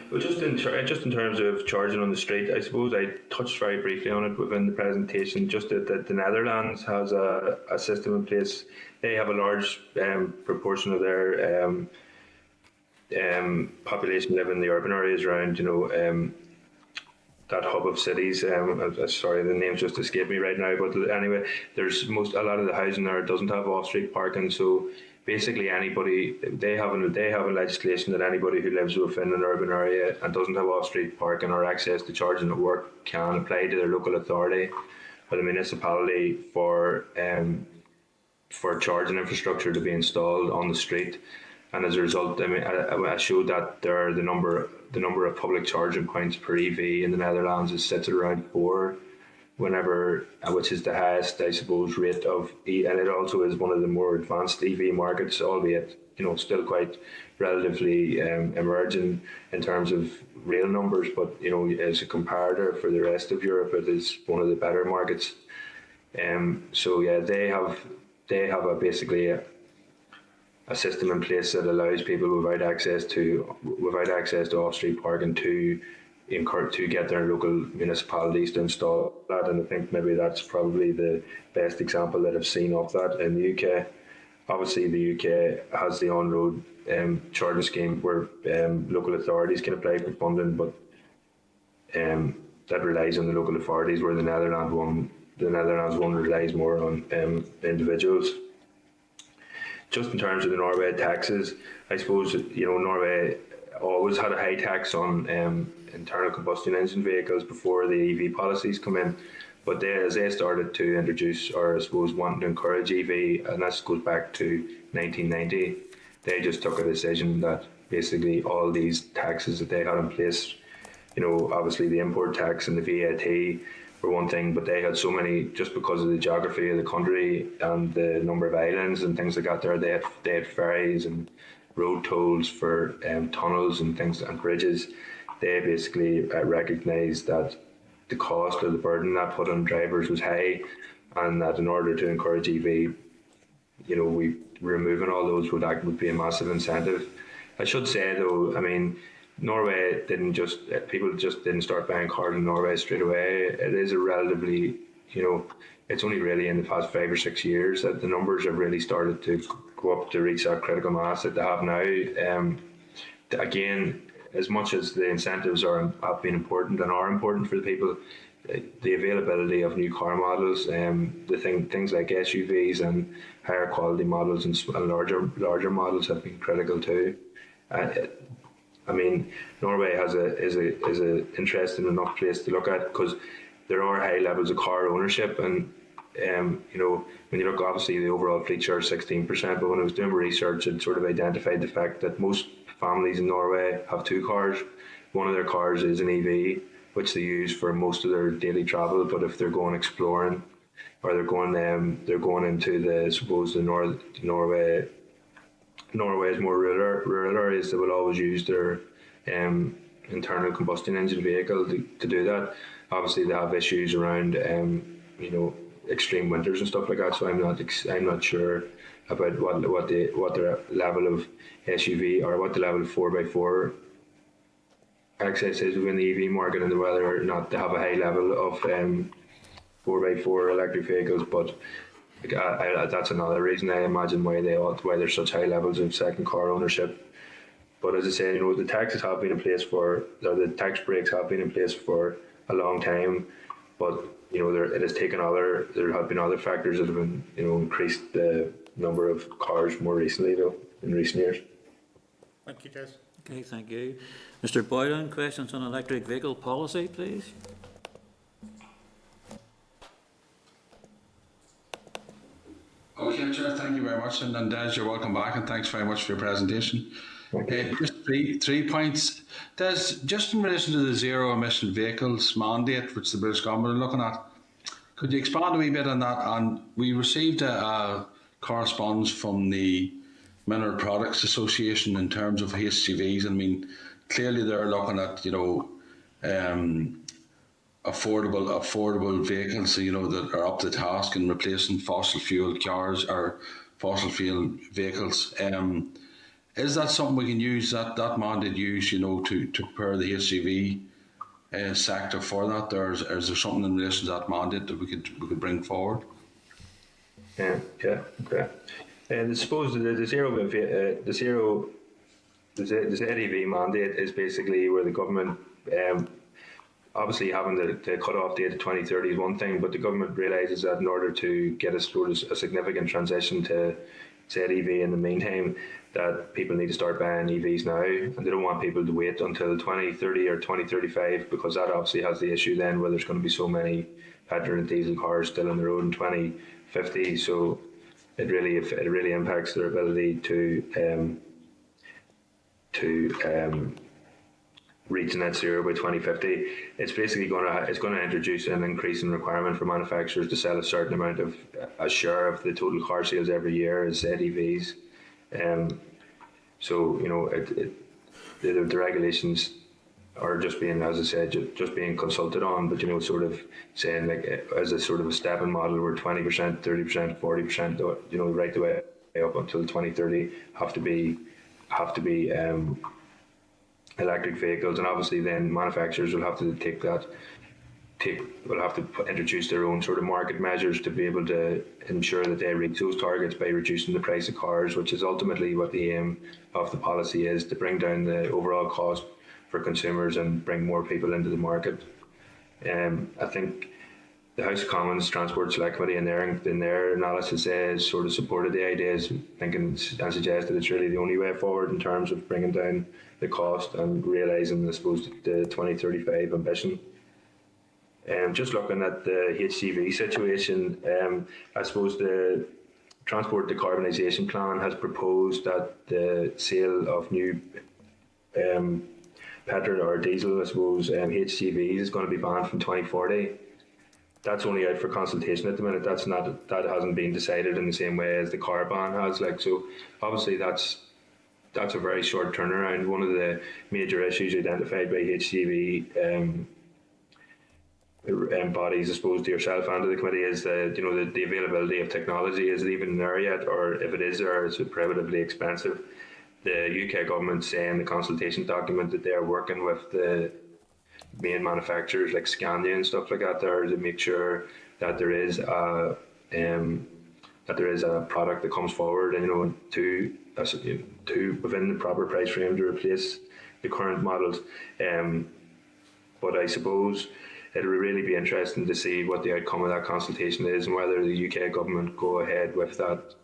Well, just in terms of charging on the street, I suppose I touched very briefly on it within the presentation. Just that the Netherlands has a system in place. They have a large proportion of their population live in the urban areas around, that hub of cities. Sorry, the names just escaped me right now. But anyway, there's a lot of the housing there doesn't have off-street parking, so basically anybody, they have a legislation that anybody who lives within an urban area and doesn't have off-street parking or access to charging at work can apply to their local authority or the municipality for charging infrastructure to be installed on the street. And as a result, I mean, I showed that there are the number of public charging points per EV in the Netherlands sits at around 4. Which is the highest, I suppose, rate of, and it also is one of the more advanced EV markets, albeit still quite relatively emerging in terms of real numbers. But as a comparator for the rest of Europe, it is one of the better markets. So yeah, they have basically a system in place that allows people without access to off-street parking to get their local municipalities to install that, and I think maybe that's probably the best example that I've seen of that in the UK. Obviously, the UK has the on-road charging scheme where local authorities can apply for funding, but that relies on the local authorities, where the Netherlands one relies more on individuals. Just in terms of the Norway taxes, I suppose Norway always had a high tax on internal combustion engine vehicles before the EV policies come in. But as they started to introduce, or I suppose wanting to encourage EV, and that goes back to 1990, they just took a decision that basically all these taxes that they had in place, obviously the import tax and the VAT were one thing, but they had so many, just because of the geography of the country and the number of islands and things like that there, they had ferries and road tolls for tunnels and things and bridges. They basically recognised that the cost or the burden that put on drivers was high, and that in order to encourage EV, removing all those would be a massive incentive. I should say though, I mean, Norway people just didn't start buying cars in Norway straight away. It is a relatively, it's only really in the past 5 or 6 years that the numbers have really started to go up to reach that critical mass that they have now. Again, as much as the incentives have been important and are important for the people, the availability of new car models, things like SUVs and higher quality models and larger models have been critical too. I mean, Norway is a interesting enough place to look at because there are high levels of car ownership, and when you look, obviously the overall fleet share is 16%, but when I was doing research, it sort of identified the fact that most families in Norway have 2 cars. One of their cars is an EV, which they use for most of their daily travel. But if they're going exploring, or they're going into the Norway Norway is more rural areas, they will always use their internal combustion engine vehicle to do that. Obviously, they have issues around extreme winters and stuff like that. So I'm not sure about what their level of SUV or what the level of 4x4 access is within the EV market, and whether or not they have a high level of 4x4 electric vehicles. But that's another reason I imagine why there's such high levels of second car ownership. But as I say, the taxes have been in place the tax breaks have been in place for a long time. But there have been other factors that have been increased the number of cars more recently in recent years. Thank you, Des. Okay, thank you. Mr. Boylan, questions on electric vehicle policy, please. Okay, Chair, thank you very much. And Des, you're welcome back, and thanks very much for your presentation. Just three points. Des, just in relation to the zero emission vehicles mandate, which the British government are looking at, could you expand a wee bit on that? And we received a correspondence from the Mineral Products Association in terms of HGVs. I mean, clearly they're looking at, affordable vehicles, that are up to the task in replacing fossil fuel cars or fossil fuel vehicles. Is that something we can use, that mandate use, to prepare the HGV sector for that, or is there something in relation to that mandate that we could bring forward? Yeah, okay. And I suppose the ZEV mandate is basically where the government, obviously having the cut-off date of 2030 is one thing, but the government realises that in order to get us through a significant transition to ZEV in the meantime, that people need to start buying EVs now, and they don't want people to wait until 2030 or 2035, because that obviously has the issue then where there's going to be so many petrol and diesel cars still on the road in 2050. So it really impacts their ability to reach net zero by 2050. It's basically going to introduce an increase in requirement for manufacturers to sell a certain amount of a share of the total car sales every year as ZEVs. So the regulations are just being, as I said, just being consulted on, but sort of saying like as a sort of a stepping model where 20%, 30%, 40%, right the way up until 2030 have to be electric vehicles, and obviously then manufacturers will have to introduce their own sort of market measures to be able to ensure that they reach those targets by reducing the price of cars, which is ultimately what the aim of the policy is, to bring down the overall cost for consumers and bring more people into the market. I think the House of Commons Transport Select Committee in their analysis has sort of supported the ideas, thinking and suggested it's really the only way forward in terms of bringing down the cost and realising, I suppose, the 2035 ambition. Just looking at the HGV situation, I suppose the Transport Decarbonisation Plan has proposed that the sale of new petrol or diesel, I suppose, HGVs is going to be banned from 2040. That's only out for consultation at the minute. That hasn't been decided in the same way as the car ban has. So obviously that's a very short turnaround. One of the major issues identified by HGV bodies, I suppose, to yourself and to the committee is the availability of technology. Is it even there yet, or if it is there, it's prohibitively expensive? The UK government say in the consultation document that they are working with the main manufacturers like Scania and stuff like that there to make sure that there is a product that comes forward and to within the proper price frame to replace the current models. But I suppose it'll really be interesting to see what the outcome of that consultation is and whether the UK government go ahead with that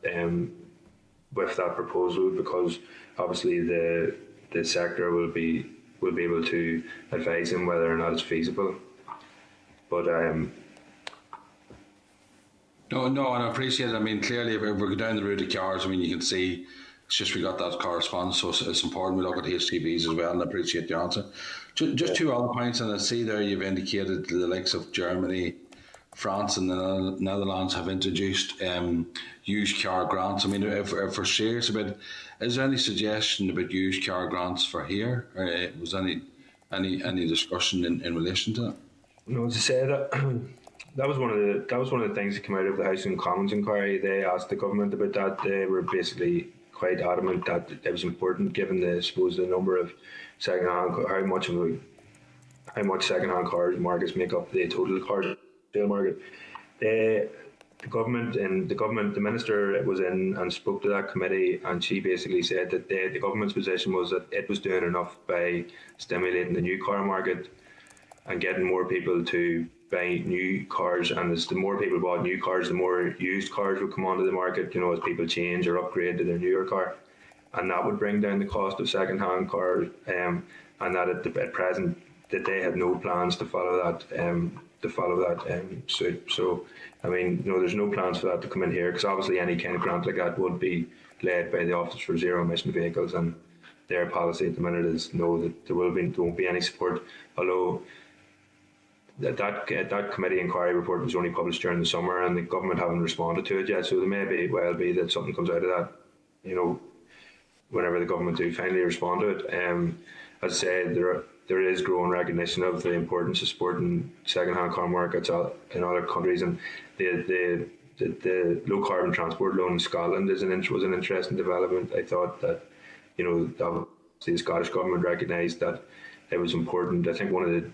proposal, because obviously the sector will be able to advise them whether or not it's feasible. But No, and I appreciate it. I mean, clearly, if we go down the route of cars, I mean, you can see it's just we got that correspondence, so it's important we look at HGVs as well, and I appreciate the answer. Just two other points, and I see there you've indicated the likes of Germany, France and the Netherlands have introduced used car grants. I mean, if we're serious about, is there any suggestion about used car grants for here? Or was any discussion in relation to that? No, as I say, that that was one of the things that came out of the House and Commons inquiry. They asked the government about that. They were basically quite adamant that it was important, given the, I suppose, the number of second-hand, how much second-hand car markets make up the total car sale market. The minister was in and spoke to that committee, and she basically said that the government's position was that it was doing enough by stimulating the new car market and getting more people to buy new cars. And as the more people bought new cars, the more used cars would come onto the market, you know, as people change or upgrade to their newer car. And that would bring down the cost of second-hand cars, and that at present that they had no plans to follow that suit. So, I mean, you know, there's no plans for that to come in here, because obviously any kind of grant like that would be led by the Office for Zero Emission Vehicles, and their policy at the minute is no, that there won't be any support. Although that committee inquiry report was only published during the summer, and the government haven't responded to it yet. So there may well be that something comes out of that, you know, whenever the government do finally respond to it. As I say, there is growing recognition of the importance of supporting second-hand car markets in other countries, and the low carbon transport loan in Scotland was an interesting development. I thought that, you know, the Scottish government recognised that it was important. I think one of the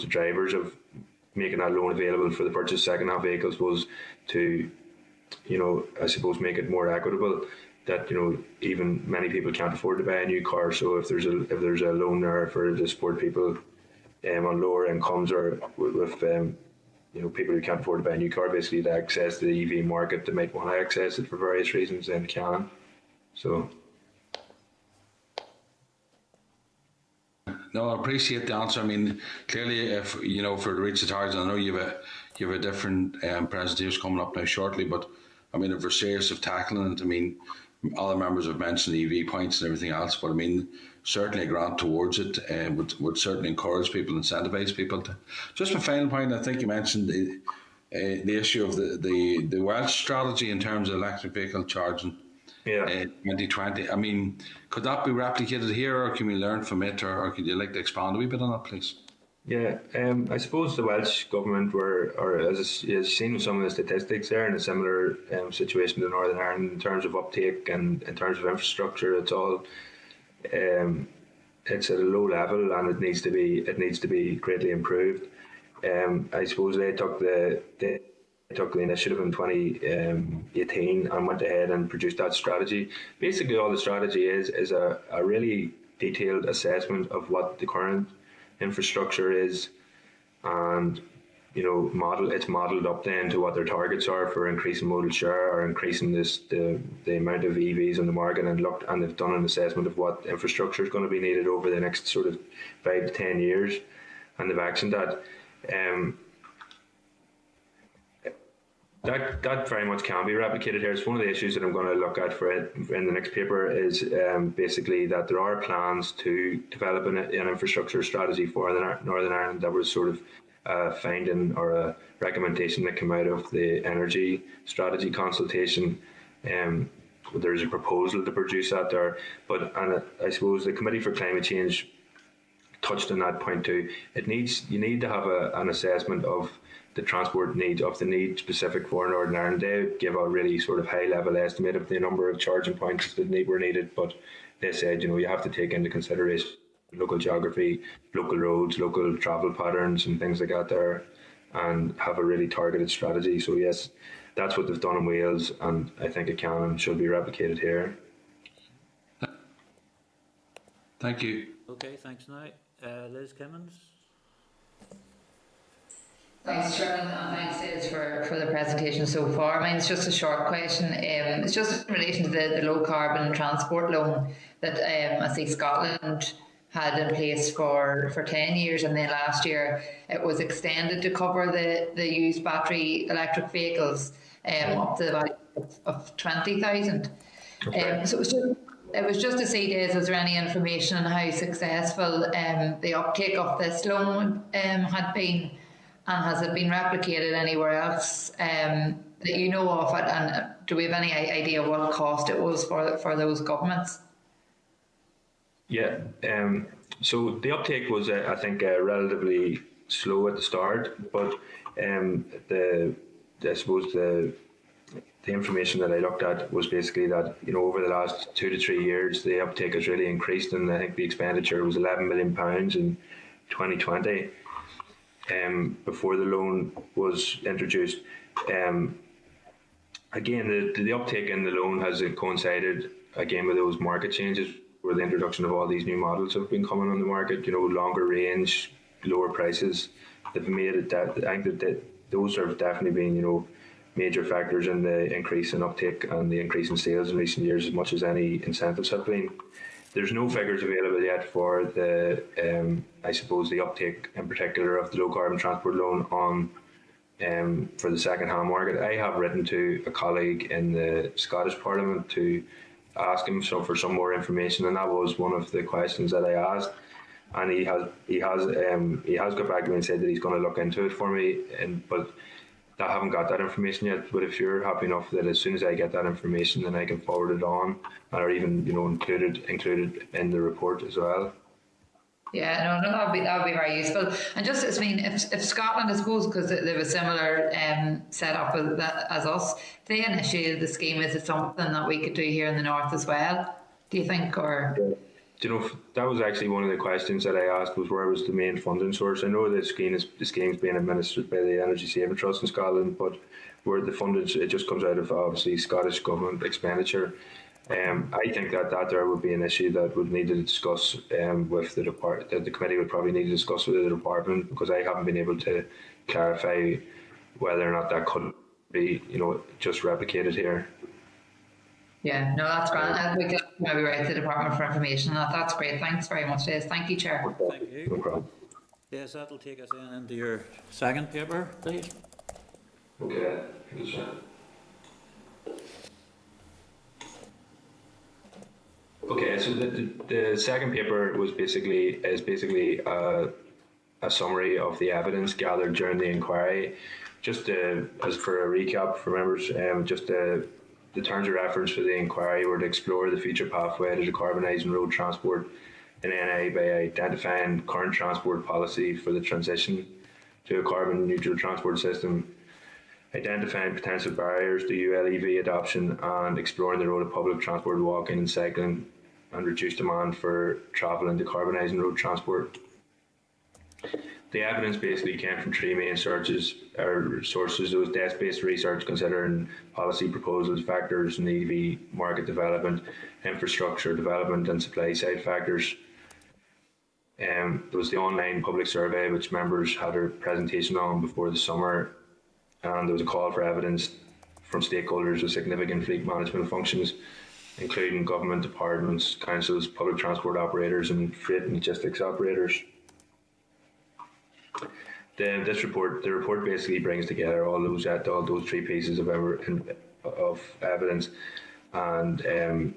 drivers of making that loan available for the purchase of second-hand vehicles was to, you know, I suppose make it more equitable. That, you know, even many people can't afford to buy a new car, so if there's a loan there to support people on lower incomes, or with you know, people who can't afford to buy a new car, basically to access the EV market, they might want to access it for various reasons, and can. So. No, I appreciate the answer. I mean, clearly, if you know, for to reach the targets, I know you have a different presentation coming up now shortly, but I mean, if we're serious of tackling it, I mean, other members have mentioned the EV points and everything else, but I mean, certainly a grant towards it would certainly encourage people, incentivise people to. Just a final point, I think you mentioned the issue of the Welsh strategy in terms of electric vehicle charging. Yeah. 2020. I mean, could that be replicated here, or can we learn from it, or could you like to expand a wee bit on that, please? Yeah, I suppose the Welsh government as seen with some of the statistics, there in a similar situation to Northern Ireland in terms of uptake and in terms of infrastructure. It's all it's at a low level, and it needs to be greatly improved. I suppose they took the initiative in 2018 and went ahead and produced that strategy. Basically, all the strategy is a really detailed assessment of what the current infrastructure is, and, you know, it's modelled up then to what their targets are for increasing modal share or increasing the amount of EVs on the market, and they've done an assessment of what infrastructure is going to be needed over the next sort of 5 to 10 years, and they've actioned that. That very much can be replicated here. It's one of the issues that I'm going to look at for it in the next paper, is basically that there are plans to develop an infrastructure strategy for Northern Ireland. That was sort of a finding or a recommendation that came out of the energy strategy consultation. There's a proposal to produce that there, and I suppose the Committee for Climate Change touched on that point too. You need to have an assessment of the transport needs, of the need specific for Northern Ireland. They give a really sort of high level estimate of the number of charging points that were needed, but they said, you know, you have to take into consideration local geography, local roads, local travel patterns and things like that there, and have a really targeted strategy. So yes, that's what they've done in Wales, and I think it can and should be replicated here. Thank you. Okay, thanks now. Liz Kimmins. Thanks, Chairman, and thanks, Liz, for the presentation so far. Mine's just a short question. It's just in relation to the low carbon transport loan that I see Scotland had in place for 10 years, and then last year it was extended to cover the used battery electric vehicles up to the value of 20,000. Okay. So it was just to see, Des, is there any information on how successful the uptake of this loan had been? And has it been replicated anywhere else that you know of it? And do we have any idea what cost it was for those governments? Yeah. So the uptake was, I think, relatively slow at the start, but I suppose the information that I looked at was basically that, you know, over the last 2 to 3 years, the uptake has really increased, and I think the expenditure was £11 million in 2020 before the loan was introduced. Again, the uptake in the loan has coincided again with those market changes, where the introduction of all these new models have been coming on the market. You know, longer range, lower prices. They've made it that I think that those have definitely been, you know, major factors in the increase in uptake and the increase in sales in recent years, as much as any incentives have been. There's no figures available yet for the, I suppose, the uptake in particular of the low carbon transport loan on for the second-hand market. I have written to a colleague in the Scottish Parliament to ask him for some more information, and that was one of the questions that I asked. And he has got back to me and said that he's going to look into it for me, but I haven't got that information yet. But if you're happy enough that as soon as I get that information, then I can forward it on, or even, you know, included in the report as well. Yeah, no, that would be very useful. And just, I mean, if Scotland, I suppose, because they have a similar setup as us, if they initiated the scheme, is it something that we could do here in the north as well, do you think? Or Do you know, that was actually one of the questions that I asked, was where was the main funding source? I know the scheme's being administered by the Energy Saving Trust in Scotland, but where the funding, it just comes out of obviously Scottish government expenditure. I think that there would be an issue that would need to discuss with the department, that the committee would probably need to discuss with the department, because I haven't been able to clarify whether or not that could be, you know, just replicated here. yeah, no, that's grand. We could maybe write to the Department for Information. That's great. Thanks very much, Liz. Thank you, Chair. Thank you. No problem. Yes, that'll take us into your second paper, please. Okay. Thank you, sir. Okay, so the second paper was basically a summary of the evidence gathered during the inquiry. Just as for a recap for members, the terms of reference for the inquiry were to explore the future pathway to decarbonising road transport in NI by identifying current transport policy for the transition to a carbon neutral transport system, identifying potential barriers to ULEV adoption, and exploring the role of public transport, walking and cycling, and reduced demand for travel and decarbonising road transport. The evidence basically came from three main sources. There was desk-based research considering policy proposals, factors in EV market development, infrastructure development, and supply side factors. There was the online public survey, which members had a presentation on before the summer, and there was a call for evidence from stakeholders with significant fleet management functions, including government departments, councils, public transport operators, and freight and logistics operators. The report basically brings together all those three pieces of evidence, and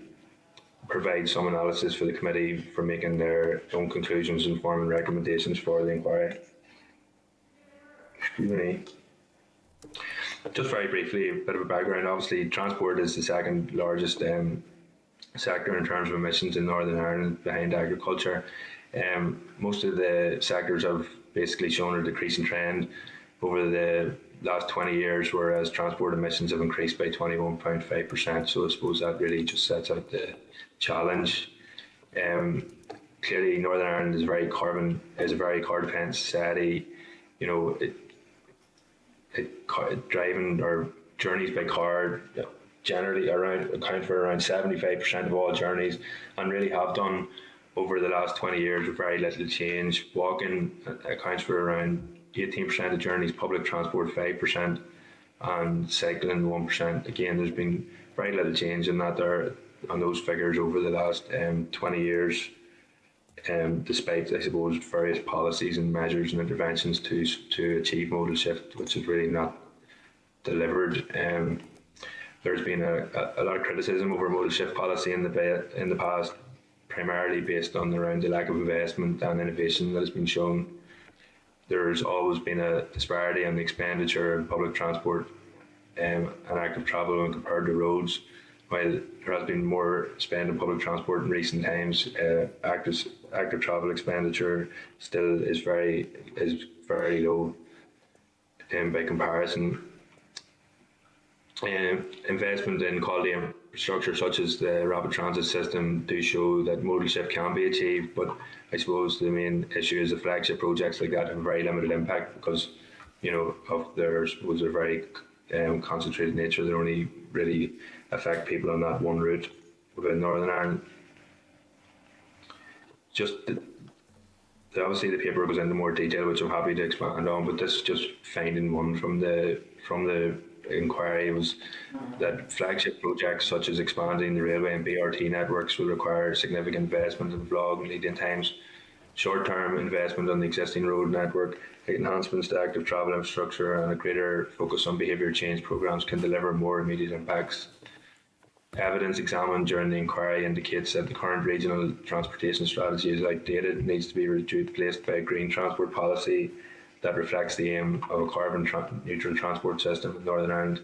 provides some analysis for the committee for making their own conclusions and forming recommendations for the inquiry. Excuse me. Just very briefly, a bit of a background. Obviously, transport is the second largest sector in terms of emissions in Northern Ireland, behind agriculture. Most of the sectors have basically shown a decreasing trend over the last 20 years, whereas transport emissions have increased by 21.5%. So I suppose that really just sets out the challenge. Clearly, Northern Ireland is a very car dependent society. You know, driving or journeys by car generally account for around 75% of all journeys, and really have done over the last 20 years with very little change. Walking accounts for around 18% of journeys, public transport 5%, and cycling 1%. Again, there's been very little change in that on those figures over the last 20 years, despite, I suppose, various policies and measures and interventions to achieve modal shift, which is really not delivered. There's been a lot of criticism over modal shift policy in the past, primarily based on around the lack of investment and innovation that has been shown. there's always been a disparity in the expenditure in public transport and active travel when compared to roads. While there has been more spend on public transport in recent times, active travel expenditure still is very low by comparison. Investment in quality infrastructure such as the rapid transit system do show that modal shift can be achieved, but I suppose the main issue is the flagship projects like that have very limited impact because, of their very concentrated nature. They only really affect people on that one route within Northern Ireland. Obviously the paper goes into more detail, which I'm happy to expand on, but this is just finding one from the inquiry was that flagship projects such as expanding the railway and BRT networks will require significant investment in vlog and lead-in times. Short-term investment on the existing road network, enhancements to active travel infrastructure and a greater focus on behaviour change programmes can deliver more immediate impacts. Evidence examined during the inquiry indicates that the current regional transportation strategy is outdated and needs to be replaced by a green transport policy that reflects the aim of a carbon neutral transport system in Northern Ireland.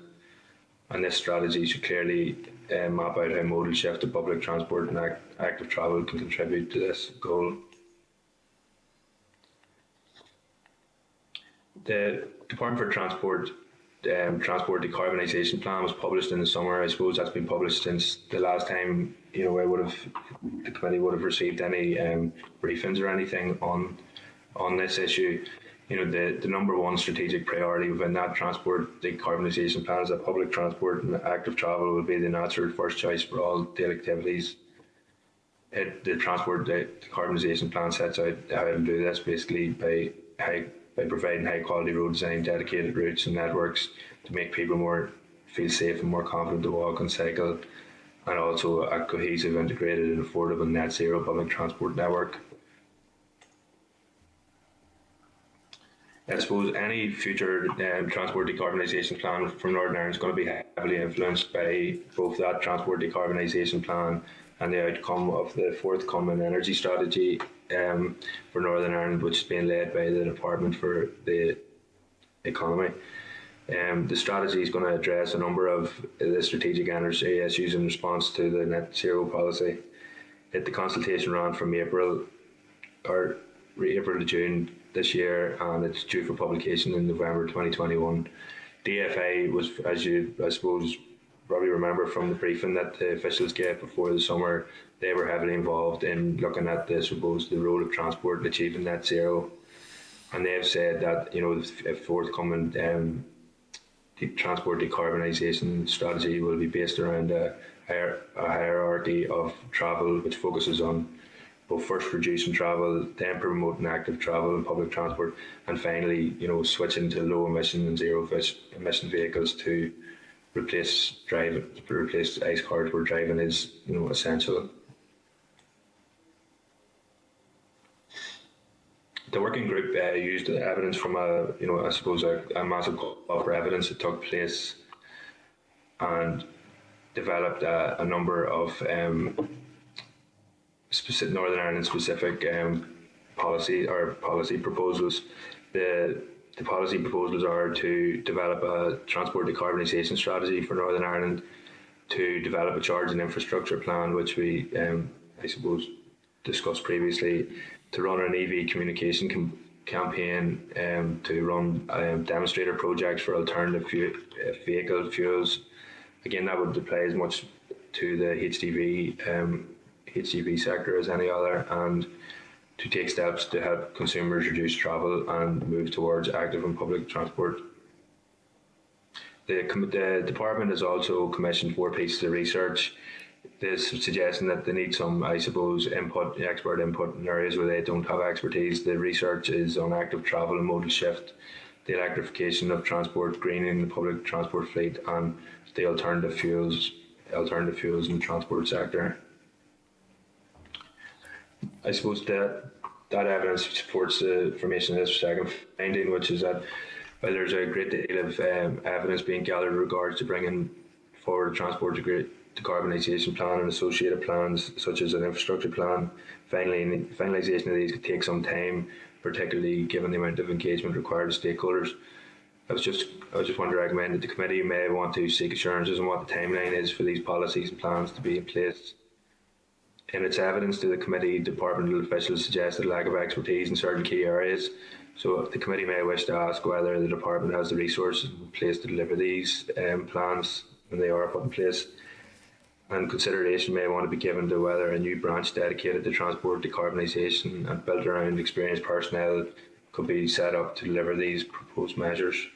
And this strategy should clearly map out how modal shift to public transport and active travel can contribute to this goal. The Department for Transport Decarbonisation Plan was published in the summer. I suppose that's been published since the last time the committee would have received any briefings or anything on this issue. The number one strategic priority within that transport decarbonisation plan is that public transport and active travel will be the natural first choice for all daily activities. The transport decarbonisation plan sets out how to do this basically by providing high quality road design, dedicated routes and networks to make people feel safe and more confident to walk and cycle, and also a cohesive, integrated and affordable net zero public transport network. I suppose any future transport decarbonisation plan from Northern Ireland is going to be heavily influenced by both that transport decarbonisation plan and the outcome of the forthcoming energy strategy for Northern Ireland, which is being led by the Department for the Economy. The strategy is going to address a number of the strategic energy issues in response to the net zero policy. The consultation ran from April to June this year, and it's due for publication in November 2021. DFA was, as you, I suppose, probably remember from the briefing that the officials gave before the summer, they were heavily involved in looking at the role of transport in achieving net zero. And they've said that, a forthcoming transport decarbonisation strategy will be based around a hierarchy of travel which focuses on both first reducing travel, then promoting active travel and public transport, and finally, switching to low emission and zero emission vehicles to replace ICE cars where driving is, essential. The working group used evidence from a massive call for evidence that took place and developed a number of specific Northern Ireland specific policy proposals. The policy proposals are to develop a transport decarbonisation strategy for Northern Ireland, to develop a charging infrastructure plan, which we discussed previously, to run an EV communication campaign, to run demonstrator projects for alternative vehicle fuels. Again, that would apply as much to the HGV sector as any other, and to take steps to help consumers reduce travel and move towards active and public transport. The department has also commissioned 4 pieces of research. This suggesting that they need some, expert input in areas where they don't have expertise. The research is on active travel and modal shift, the electrification of transport, greening the public transport fleet, and the alternative fuels in the transport sector. I suppose that evidence supports the formation of this second finding, which is that while there's a great deal of evidence being gathered in regards to bringing forward a transport decarbonisation plan and associated plans such as an infrastructure plan, finalisation of these could take some time, particularly given the amount of engagement required of stakeholders. I was just wanting to recommend that the committee may want to seek assurances on what the timeline is for these policies and plans to be in place. In its evidence to the committee, departmental officials suggested a lack of expertise in certain key areas. So the committee may wish to ask whether the department has the resources in place to deliver these plans when they are put in place. And consideration may want to be given to whether a new branch dedicated to transport decarbonisation and built around experienced personnel could be set up to deliver these proposed measures.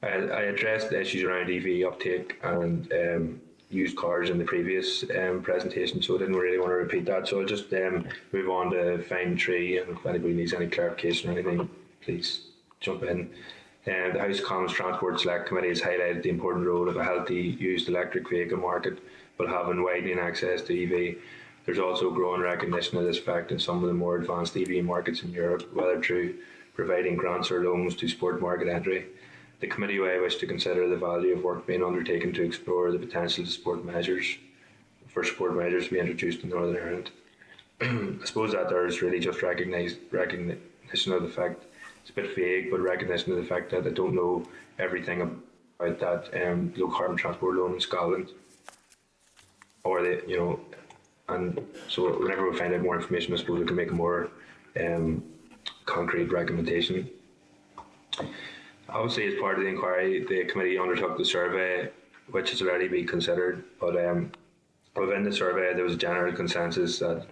I addressed the issues around EV uptake and used cars in the previous presentation, so I didn't really want to repeat that. So I'll just move on to Fine Tree, and if anybody needs any clarification or anything, please jump in. The House of Commons Transport Select Committee has highlighted the important role of a healthy used electric vehicle market, but having widening access to EV. There's also growing recognition of this fact in some of the more advanced EV markets in Europe, whether through providing grants or loans to support market entry. The committee may wish to consider the value of work being undertaken to explore the potential support measures to be introduced in Northern Ireland. I suppose that there is really just recognition of the fact, it's a bit vague, but recognition of the fact that I don't know everything about that low carbon transport loan in Scotland, or and so whenever we find out more information, I suppose we can make a more concrete recommendation. Obviously, as part of the inquiry, the committee undertook the survey, which has already been considered, but within the survey there was a general consensus that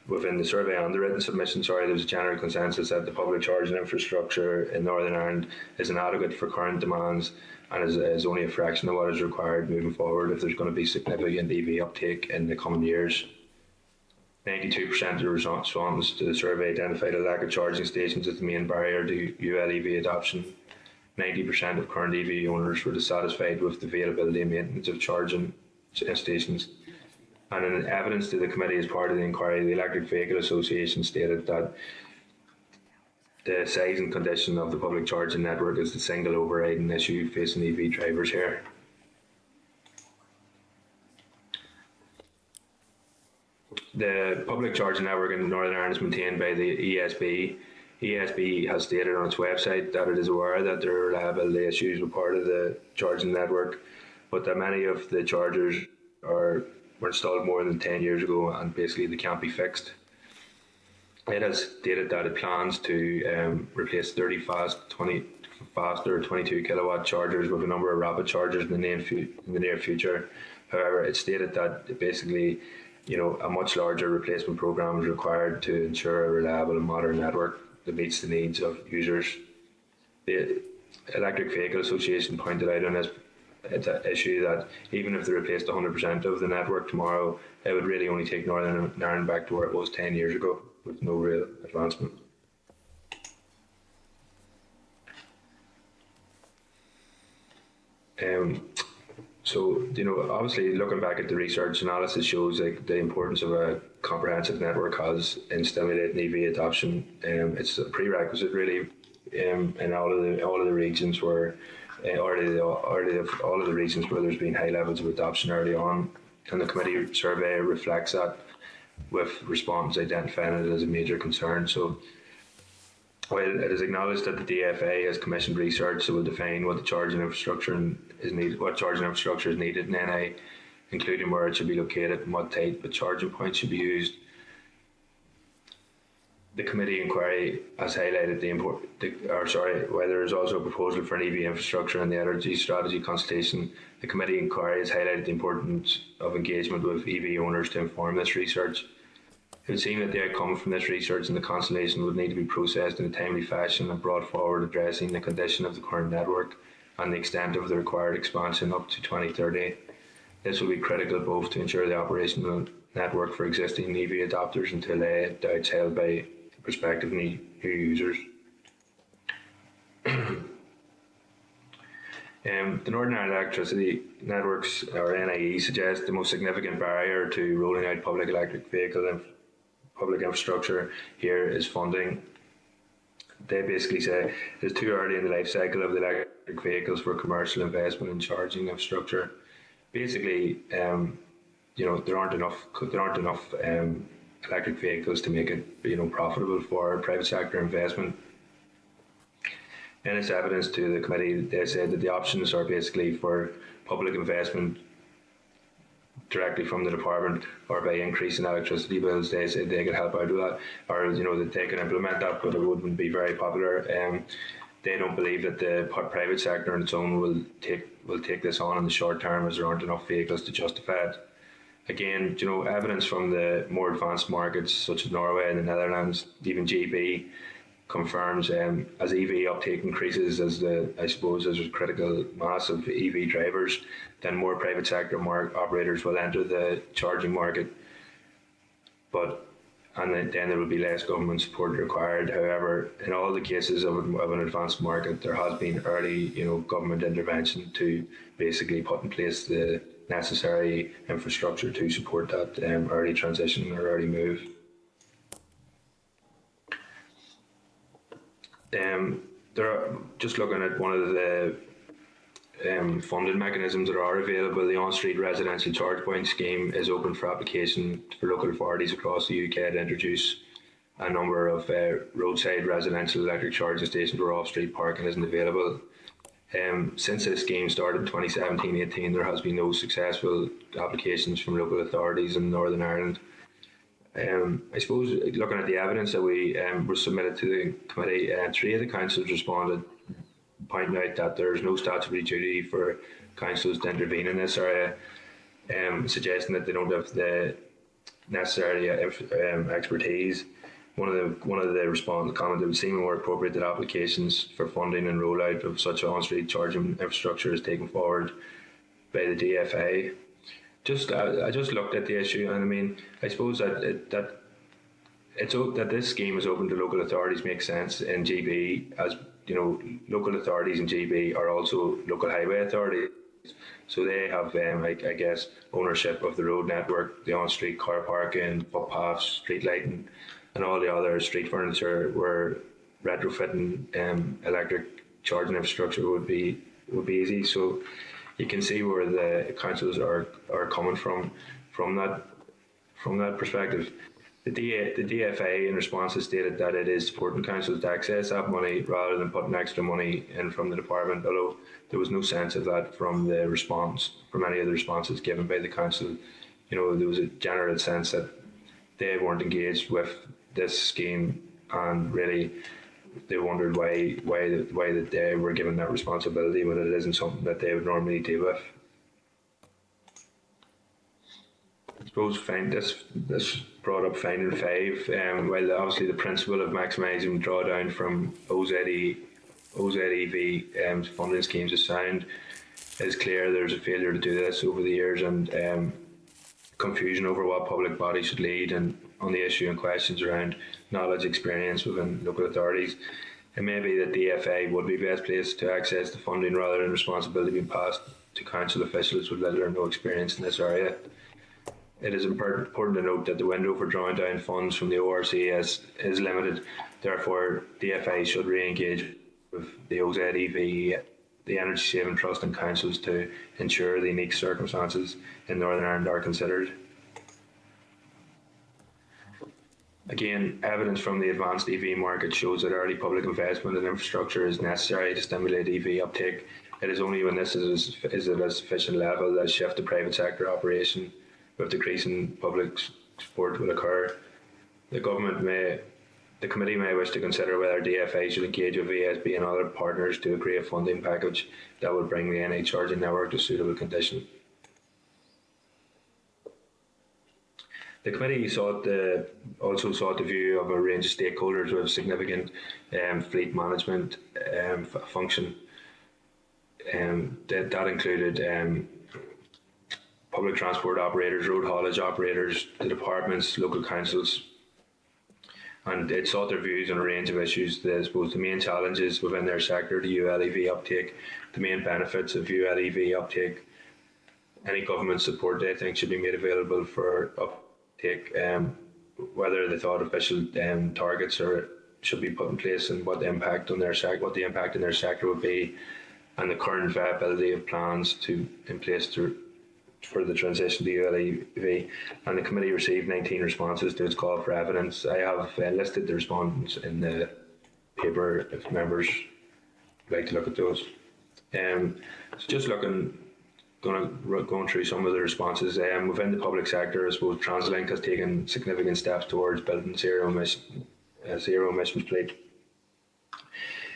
within the survey and the written submission, there was a general consensus that the public charging infrastructure in Northern Ireland is inadequate for current demands and is only a fraction of what is required moving forward if there's going to be significant EV uptake in the coming years. 92% of the respondents to the survey identified a lack of charging stations as the main barrier to ULEV adoption. 90% of current EV owners were dissatisfied with the availability and maintenance of charging stations. And in evidence to the committee as part of the inquiry, the Electric Vehicle Association stated that the size and condition of the public charging network is the single overriding issue facing EV drivers here. The public charging network in Northern Ireland is maintained by the ESB. ESB has stated on its website that it is aware that there are reliability issues with part of the charging network, but that many of the chargers were installed more than 10 years ago and basically they can't be fixed. It has stated that it plans to replace 30 faster 22 kilowatt chargers with a number of rapid chargers in the near future. However, it stated that basically, a much larger replacement program is required to ensure a reliable and modern network that meets the needs of users. The Electric Vehicle Association pointed out on this issue that even if they replaced 100% of the network tomorrow, it would really only take Northern Ireland back to where it was 10 years ago with no real advancement. So, obviously looking back at the research analysis shows the importance of a comprehensive network has in stimulating EV adoption. It's a prerequisite really in all of the regions where all of the regions where there's been high levels of adoption early on, and the committee survey reflects that, with respondents identifying it as a major concern. So while it is acknowledged that the DFA has commissioned research that will define what charging infrastructure is needed in NI, including where it should be located and what type of charging points should be used, the committee inquiry has highlighted while there is also a proposal for an EV infrastructure in the energy strategy consultation, the committee inquiry has highlighted the importance of engagement with EV owners to inform this research. It would seem that the outcome from this research and the consultation would need to be processed in a timely fashion and brought forward, addressing the condition of the current network and the extent of the required expansion up to 2030. This will be critical both to ensure the operational network for existing EV adopters and to allay doubts held by prospective new users. The Northern Ireland Electricity Networks, or NIE, suggests the most significant barrier to rolling out public electric vehicle and public infrastructure here is funding. They basically say it's too early in the life cycle of the electric vehicles for commercial investment in charging infrastructure. Basically, there aren't enough electric vehicles to make it, profitable for private sector investment. In its evidence to the committee, they said that the options are basically for public investment directly from the department, or by increasing electricity bills. They said they could help out with that, or that they can implement that, but it wouldn't be very popular. They don't believe that the private sector on its own will take this on in the short term, as there aren't enough vehicles to justify it. Again, evidence from the more advanced markets such as Norway and the Netherlands, even GB, confirms as EV uptake increases, as there's a critical mass of EV drivers, then more private sector operators will enter the charging market. And then there will be less government support required. However, in all the cases of an advanced market, there has been early, government intervention to basically put in place the necessary infrastructure to support that early transition or early move. Just looking at one of the funding mechanisms that are available, the on-street residential charge point scheme is open for application for local authorities across the UK to introduce a number of roadside residential electric charging stations where off-street parking isn't available. Since this scheme started in 2017-18, there has been no successful applications from local authorities in Northern Ireland. I suppose, looking at the evidence that was submitted to the committee, 3 of the councils responded, pointing out that there is no statutory duty for councils to intervene in this area, suggesting that they don't have the necessary expertise. One of the respondents commented it would seem more appropriate that applications for funding and rollout of such on-street charging infrastructure is taken forward by the DFA. I just looked at the issue, and I suppose that this scheme is open to local authorities makes sense in GB, as local authorities in GB are also local highway authorities, so they have I guess ownership of the road network, the on-street car parking, footpaths, street lighting, and all the other street furniture, where retrofitting electric charging infrastructure would be easy. So you can see where the councils are coming from that perspective. The DFA in response has stated that it is supporting councils to access that money rather than putting extra money in from the department, although there was no sense of that from any of the responses given by the council. There was a general sense that they weren't engaged with this scheme, and really they wondered why that they were given that responsibility when it isn't something that they would normally deal with. I suppose this brought up finding 5. While obviously the principle of maximising drawdown from OZEV funding schemes is sound, it's clear there's a failure to do this over the years, and confusion over what public body should lead, and on the issue and questions around knowledge experience within local authorities. It may be that the DFA would be best placed to access the funding rather than responsibility being passed to council officials with little or no experience in this area. It is important to note that the window for drawing down funds from the ORC is limited. Therefore, DFA should re-engage with the OZEV, the Energy Saving Trust, and councils to ensure the unique circumstances in Northern Ireland are considered. Again, evidence from the advanced EV market shows that early public investment in infrastructure is necessary to stimulate EV uptake. It is only when this is at a sufficient level that a shift to private sector operation with decreasing public support will occur. The committee may wish to consider whether DFA should engage with VSB and other partners to agree a funding package that would bring the NA charging network to suitable condition. The committee also sought the view of a range of stakeholders with significant fleet management function. That included public transport operators, road haulage operators, the departments, local councils, and it sought their views on a range of issues. I suppose the main challenges within their sector to ULEV uptake, the main benefits of ULEV uptake, any government support they think should be made available for uptake, whether they thought official targets should be put in place, and what the impact in their sector would be, and the current viability of plans in place to for the transition to ULEV, and the committee received 19 responses to its call for evidence. I have listed the respondents in the paper if members would like to look at those. So just going through some of the responses. Within the public sector, I suppose TransLink has taken significant steps towards building zero emission fleet.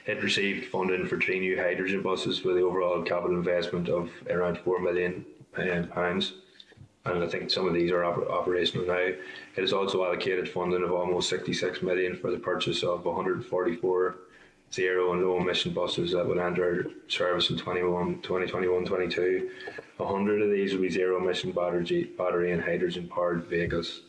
It received funding for 3 new hydrogen buses with the overall capital investment of around £4 million, and I think some of these are operational now. It has also allocated funding of almost £66 million for the purchase of 144 zero and low emission buses that will enter service in 2021-22. 100 of these will be zero emission battery and hydrogen powered vehicles.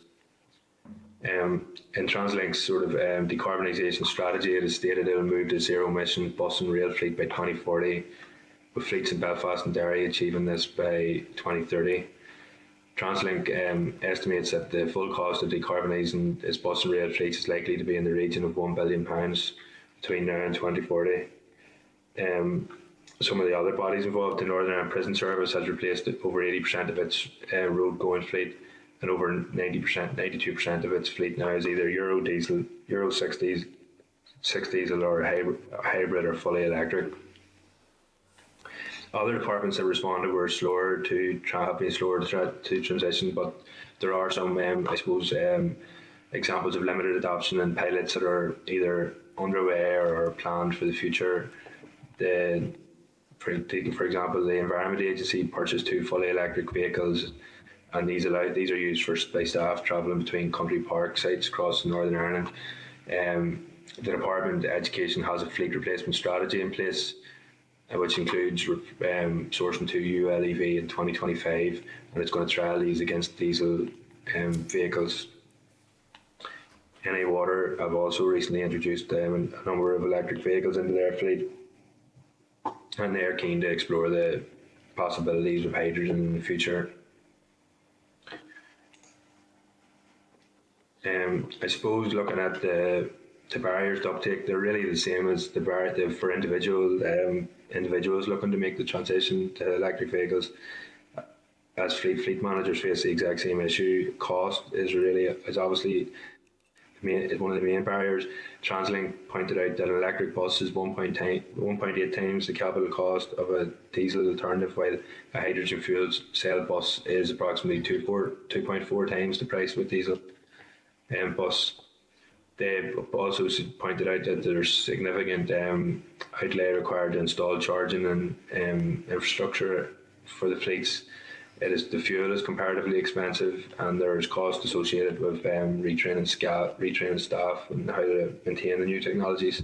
In TransLink's sort of decarbonisation strategy, it is stated it will move to zero emission bus and rail fleet by 2040, with fleets in Belfast and Derry achieving this by 2030. TransLink estimates that the full cost of decarbonising its bus and rail fleets is likely to be in the region of £1 billion between now and 2040. Some of the other bodies involved, the Northern Ireland Prison Service has replaced over 80% of its road-going fleet, and over 92% of its fleet now is either Euro diesel, Euro 6 diesel, or hybrid or fully electric. Other departments that responded were have been slower to transition, but there are some, I suppose, examples of limited adoption and pilots that are either underway or planned for the future. For example, the Environment Agency purchased 2 fully electric vehicles, and these are used by staff travelling between country park sites across Northern Ireland. The Department of Education has a fleet replacement strategy in place, which includes sourcing 2 ULEV in 2025, and it's going to trial these against diesel vehicles. NA Water have also recently introduced a number of electric vehicles into their fleet, and they are keen to explore the possibilities of hydrogen in the future. I suppose looking at the barriers to uptake, they're really the same as the barrier for individuals looking to make the transition to electric vehicles. As fleet managers face the exact same issue. Cost is obviously one of the main barriers. TransLink pointed out that an electric bus is 1.8 times the capital cost of a diesel alternative, while a hydrogen fuel cell bus is approximately 2.4 times the price of a diesel bus. They also pointed out that there's significant outlay required to install charging and infrastructure for the fleets. The fuel is comparatively expensive, and there is cost associated with retraining staff and how to maintain the new technologies.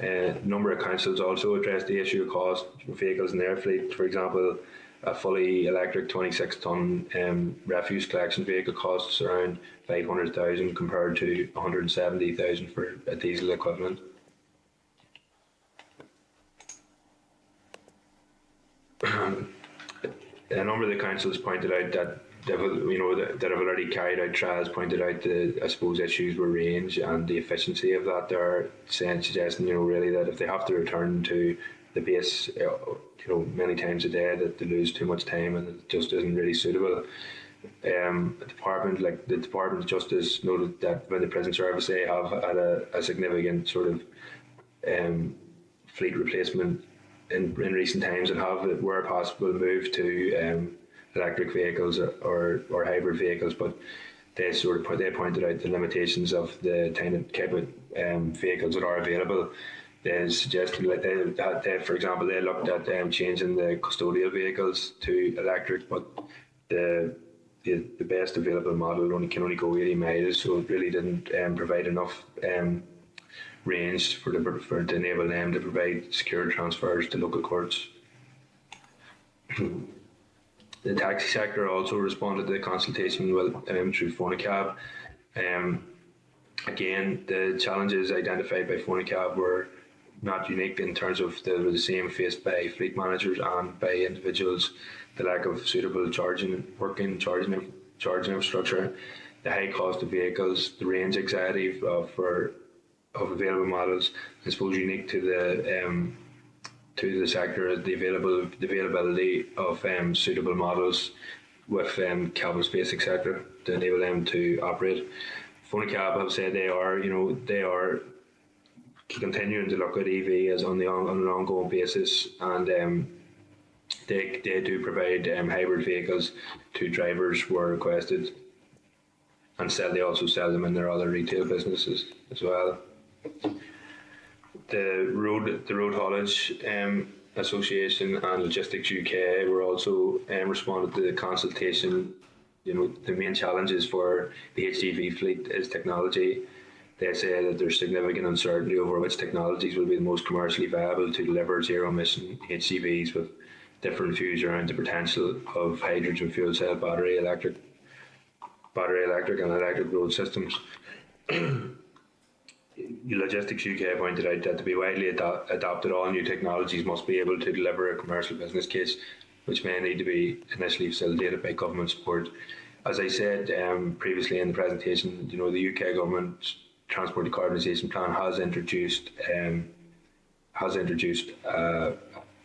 A number of councils also addressed the issue of cost for vehicles in their fleet. For example, a fully electric 26-ton refuse collection vehicle costs around 500,000 compared to 170,000 for a diesel equivalent. A number of the councils pointed out that that have already carried out trials pointed out the, I suppose, issues with range and the efficiency of that. They're suggesting, really, that if they have to return to the base, many times a day, that they lose too much time and it just isn't really suitable. The Department of Justice noted that when the prison service, they have had a significant sort of fleet replacement in recent times, and have, where possible, moved to electric vehicles or hybrid vehicles, but they pointed out the limitations of the type of vehicles that are available. They suggested for example, they looked at changing the custodial vehicles to electric, but the best available model can only go 80 miles, so it really didn't provide enough range to enable them to provide secure transfers to local courts. The taxi sector also responded to the consultation through Phonacab. Again, the challenges identified by Phonacab were not unique in terms of they were the same faced by fleet managers and by individuals. The lack of suitable working charging infrastructure, the high cost of vehicles, the range anxiety of available models. I suppose unique to to the sector is the availability of suitable models with cabin space, etc., to enable them to operate. Phonecab have said they are continuing to look at EV as on an ongoing basis, and they do provide hybrid vehicles to drivers where requested, and they also sell them in their other retail businesses as well. The road haulage association and Logistics UK were also responded to the consultation. The main challenges for the HGV fleet is technology. They say that there's significant uncertainty over which technologies will be the most commercially viable to deliver zero-emission HGVs, with different views around the potential of hydrogen fuel cell, battery electric and electric road systems. Logistics UK pointed out that to be widely adopted, all new technologies must be able to deliver a commercial business case, which may need to be initially facilitated by government support. As I said previously in the presentation, the UK government transport decarbonisation plan has introduced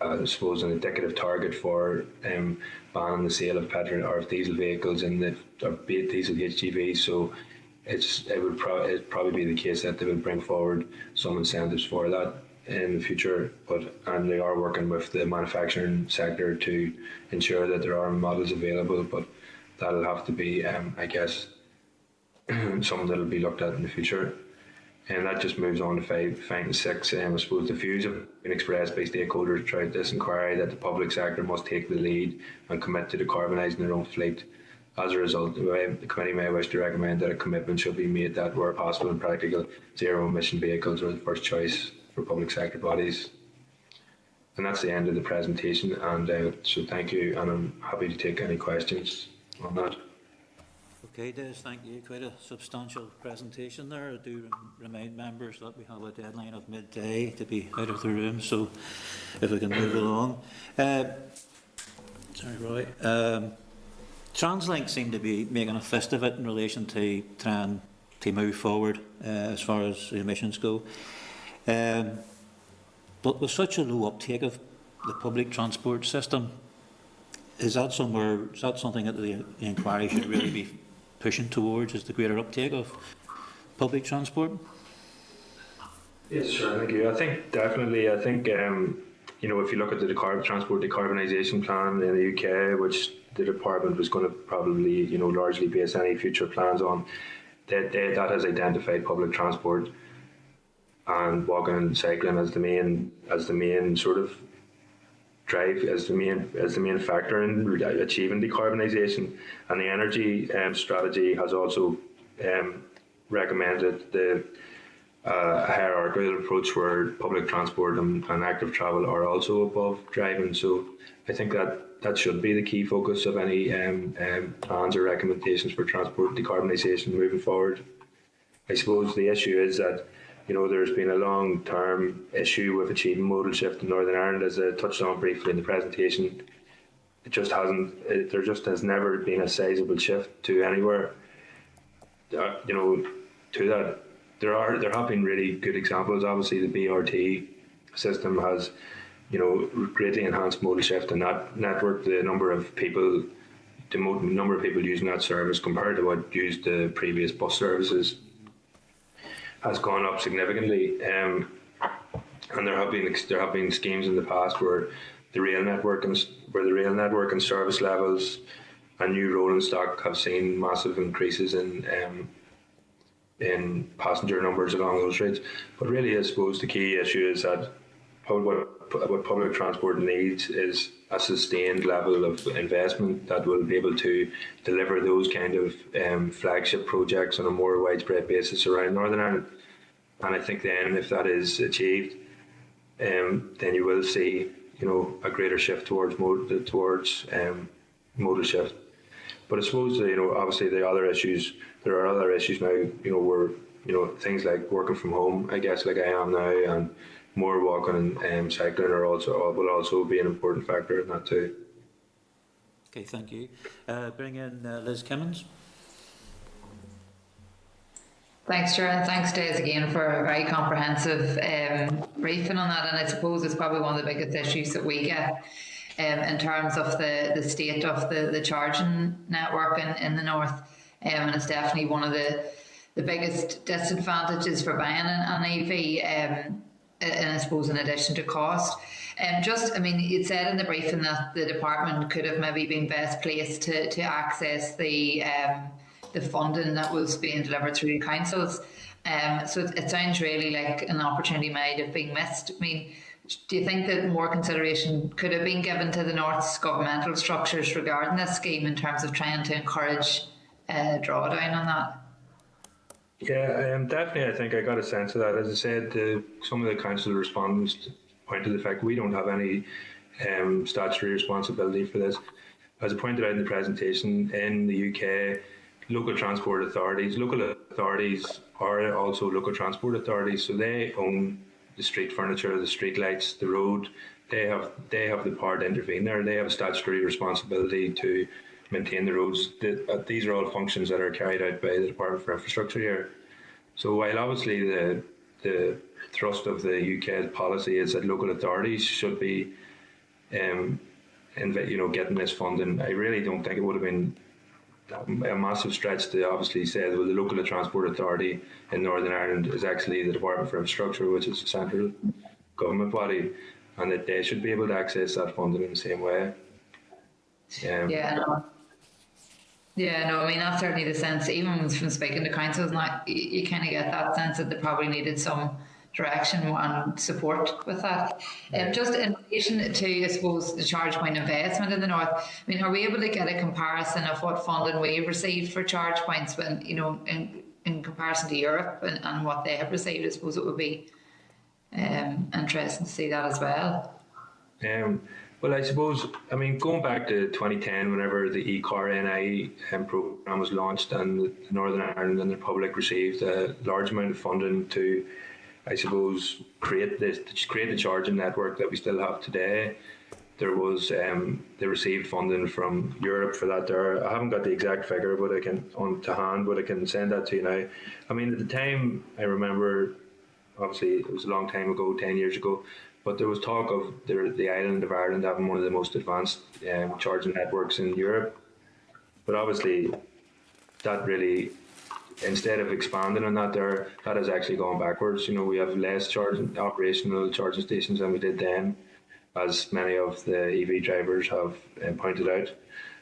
I suppose, an indicative target for banning the sale of petrol or diesel vehicles and diesel HGVs. So it'd probably be the case that they will bring forward some incentives for that in the future. And they are working with the manufacturing sector to ensure that there are models available. But that'll have to be, I guess, something that'll be looked at in the future. And that just moves on to 5 and 6. I suppose the views have been expressed by stakeholders throughout this inquiry that the public sector must take the lead and commit to decarbonising their own fleet. As a result, the committee may wish to recommend that a commitment should be made that, where possible and practical, zero-emission vehicles are the first choice for public sector bodies. And that's the end of the presentation. And so thank you, and I'm happy to take any questions on that. Okay, Des, thank you. Quite a substantial presentation there. I do remind members that we have a deadline of midday to be out of the room, so if we can move along. Sorry, Roy. TransLink seem to be making a fist of it in relation to trying to move forward as far as the emissions go. But with such a low uptake of the public transport system, is that something that the inquiry should really be pushing towards, is the greater uptake of public transport? Yes, sure. Thank you. I think definitely. I think if you look at the transport decarbonisation plan in the UK, which the department was going to probably largely base any future plans on, that has identified public transport and walking and cycling as the main sort of drive, as the main factor in achieving decarbonisation. And the energy strategy has also recommended the hierarchical approach where public transport and active travel are also above driving. So I think that should be the key focus of any plans or recommendations for transport decarbonisation moving forward. I suppose the issue is that there's been a long-term issue with achieving modal shift in Northern Ireland, as I touched on briefly in the presentation. There just has never been a sizable shift to anywhere. To that, there have been really good examples. Obviously, the BRT system has, greatly enhanced modal shift in that network. The number of people using that service compared to what used the previous bus services has gone up significantly, and there have been schemes in the past where the rail network and service levels and new rolling stock have seen massive increases in passenger numbers along those routes. But really, I suppose the key issue is that what public transport needs is a sustained level of investment that will be able to deliver those kind of flagship projects on a more widespread basis around Northern Ireland. And I think then, if that is achieved, then you will see, a greater shift towards modal shift. But I suppose, obviously there are other issues now, where, things like working from home, I guess, like I am now, and more walking and cycling will also be an important factor in that too. Okay, thank you. Bring in Liz Kimmins. Thanks, Chair, and thanks, Des, again for a very comprehensive briefing on that. And I suppose it's probably one of the biggest issues that we get in terms of the state of the charging network in the north. And it's definitely one of the biggest disadvantages for buying an EV. And I suppose in addition to cost. I mean, you'd said in the briefing that the department could have maybe been best placed to access the funding that was being delivered through the councils. So it sounds really like an opportunity might have been missed. I mean, do you think that more consideration could have been given to the North's governmental structures regarding this scheme in terms of trying to encourage drawdown on that? Yeah, definitely. I think I got a sense of that. As I said, some of the council respondents point to the fact we don't have any statutory responsibility for this. As I pointed out in the presentation, in the UK, local authorities are also local transport authorities, so they own the street furniture, the street lights, the road. They have the power to intervene there. They have a statutory responsibility to maintain the roads. These are all functions that are carried out by the Department for Infrastructure here. So while obviously the thrust of the UK's policy is that local authorities should be, getting this funding, I really don't think it would have been a massive stretch to obviously say that the local transport authority in Northern Ireland is actually the Department for Infrastructure, which is a central government body, and that they should be able to access that funding in the same way. Yeah, no, I mean, that's certainly the sense, even from speaking to councils, you kind of get that sense that they probably needed some direction and support with that. Just in relation to, I suppose, the charge point investment in the north, I mean, are we able to get a comparison of what funding we've received for charge points when, in comparison to Europe and what they have received? I suppose it would be interesting to see that as well. Well, I suppose, going back to 2010, whenever the e-car NI programme was launched and Northern Ireland and the Republic received a large amount of funding to, I suppose, create the charging network that we still have today, there was they received funding from Europe for that. There, I haven't got the exact figure, but I can send that to you now. I mean, at the time, I remember, obviously it was a long time ago, 10 years ago, but there was talk of the island of Ireland having one of the most advanced charging networks in Europe. But obviously, that really, instead of expanding on that, that has actually gone backwards. We have less operational charging stations than we did then, as many of the EV drivers have pointed out.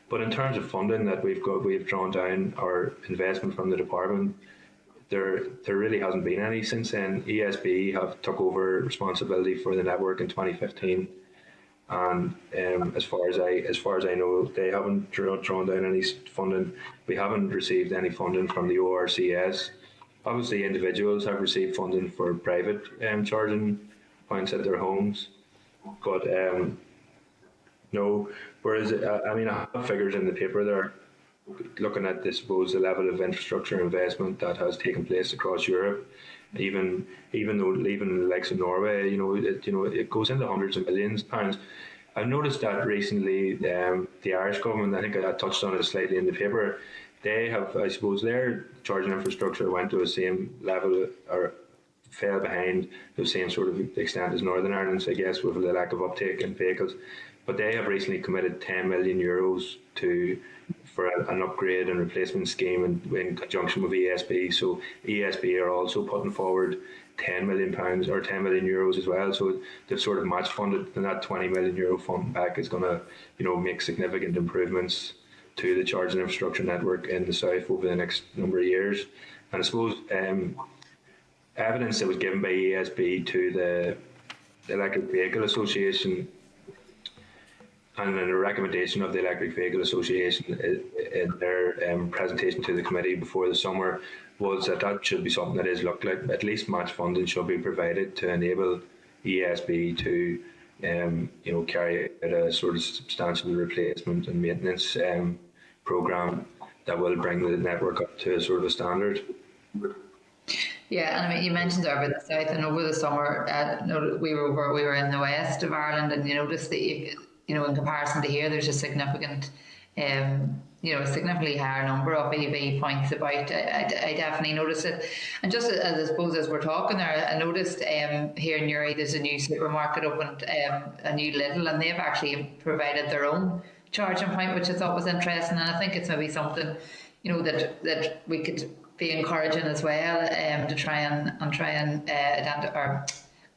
But in terms of funding that we've drawn down our investment from the department, there really hasn't been any since then. ESB have took over responsibility for the network in 2015, and as far as I know, they haven't drawn down any funding. We haven't received any funding from the ORCS. Obviously, individuals have received funding for private charging points at their homes, but no. Whereas I have figures in the paper there, looking at, I suppose, the level of infrastructure investment that has taken place across Europe, even though leaving the likes of Norway, it goes into hundreds of millions of pounds. I've noticed that recently, the Irish government, I think I touched on it slightly in the paper, they have, I suppose, their charging infrastructure went to the same level or fell behind the same sort of extent as Northern Ireland's, I guess, with the lack of uptake in vehicles. But they have recently committed €10 million for an upgrade and replacement scheme in conjunction with ESB. So ESB are also putting forward £10 million or €10 million as well. So they've sort of match funded, and that €20 million fund back is going to, make significant improvements to the charging infrastructure network in the south over the next number of years. And I suppose evidence that was given by ESB to the Electric Vehicle Association, and in a recommendation of the Electric Vehicle Association in their presentation to the committee before the summer, was that should be something that is looked at. At least match funding should be provided to enable ESB to carry out a sort of substantial replacement and maintenance programme that will bring the network up to a sort of a standard. Yeah, and you mentioned over the south, and over the summer, we were in the west of Ireland, and you noticed that in comparison to here, there's a significant a significantly higher number of EV points about. I definitely noticed it. And just as I suppose as we're talking there, I noticed here in Newry there's a new supermarket opened, a new Lidl, and they've actually provided their own charging point, which I thought was interesting. And I think it's maybe something, that we could be encouraging as well, to try and identify or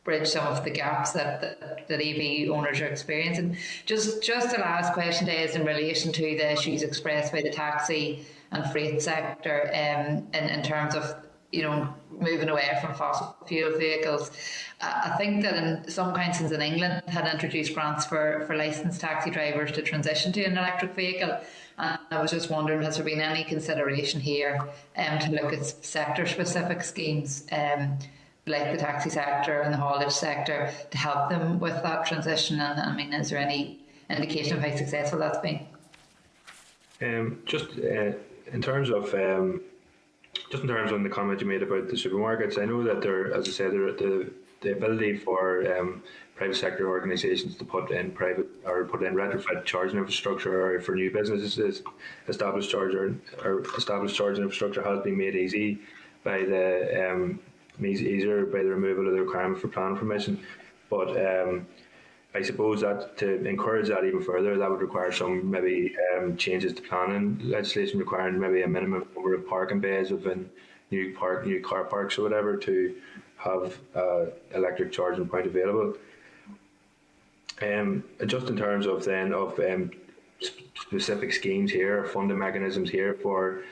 bridge some of the gaps that EV owners are experiencing. Just the last question today is in relation to the issues expressed by the taxi and freight sector, in terms of moving away from fossil fuel vehicles. I think that in some councils in England had introduced grants for licensed taxi drivers to transition to an electric vehicle. And I was just wondering, has there been any consideration here to look at sector-specific schemes, like the taxi sector and the haulage sector, to help them with that transition? And I mean, is there any indication of how successful that's been? Just in terms of the comment you made about the supermarkets, I know that there, as I said, the ability for private sector organisations to put in retrofit charging infrastructure, or for new businesses is established charging infrastructure has been made easier by the removal of the requirement for planning permission. But I suppose that to encourage that even further, that would require some maybe changes to planning legislation, requiring maybe a minimum number of parking bays within new car parks or whatever to have electric charging point available. Just in terms of specific schemes here, funding mechanisms here for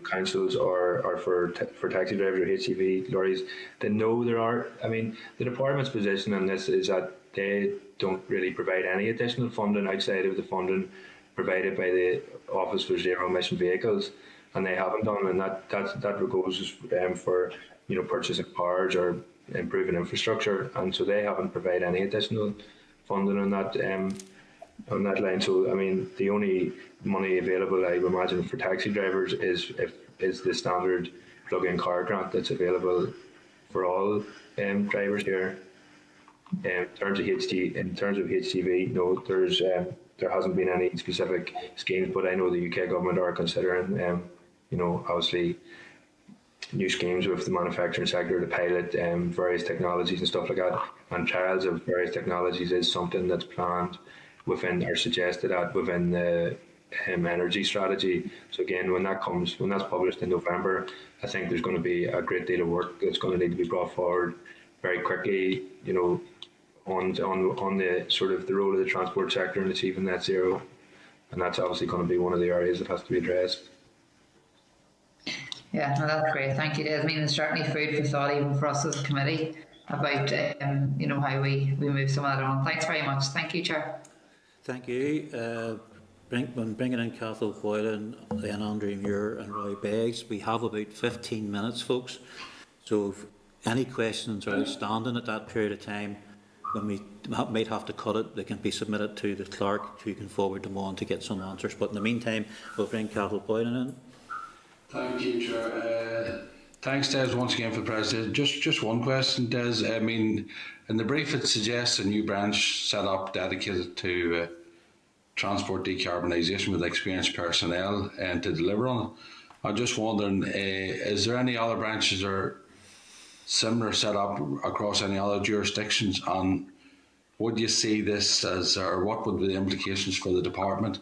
councils or for taxi drivers or HGV lorries, then no, there are. I mean, the department's position on this is that they don't really provide any additional funding outside of the funding provided by the Office for Zero Emission Vehicles, and they haven't done, and that goes for purchasing cars or improving infrastructure, and so they haven't provided any additional funding on that line. So I mean, the only money available, I would imagine, for taxi drivers is the standard plug-in car grant that's available for all drivers here. In terms of HGV, no, there hasn't been any specific schemes, but I know the UK government are considering, obviously, new schemes with the manufacturing sector to pilot various technologies and stuff like that. And trials of various technologies is something that's planned suggested within the energy strategy. So again, when that's published in November, I think there's going to be a great deal of work that's going to need to be brought forward very quickly, on the sort of the role of the transport sector in achieving net zero, and that's obviously going to be one of the areas that has to be addressed. Yeah, no, that's great. Thank you, Des. I mean, it's certainly food for thought even for us as a committee about how we move some of that on. Thanks very much. Thank you, Chair. Thank you. When bringing in Cathal Boylan, then Andrew Muir and Roy Beggs, we have about 15 minutes, folks. So if any questions are outstanding at that period of time, when we might have to cut it, they can be submitted to the clerk, who can forward them on to get some answers. But in the meantime, we'll bring Cathal Boylan in. Thank you, Chair. Thanks, Des, once again for the presentation. Just one question, Des. I mean, in the brief, it suggests a new branch set up dedicated to transport decarbonisation with experienced personnel and to deliver on it. I'm just wondering, is there any other branches or similar set up across any other jurisdictions, and would you see this as, or what would be the implications for the department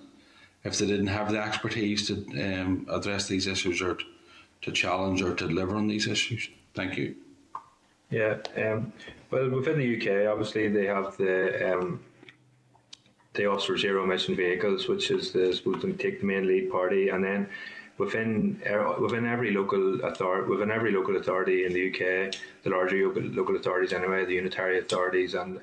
if they didn't have the expertise to address these issues, or to challenge or to deliver on these issues? Thank you. Yeah, well, within the UK, obviously they have the Office for Zero Emission Vehicles, which is supposed to take the main lead party, and then within every local authority in the UK, the larger local authorities anyway, the unitary authorities and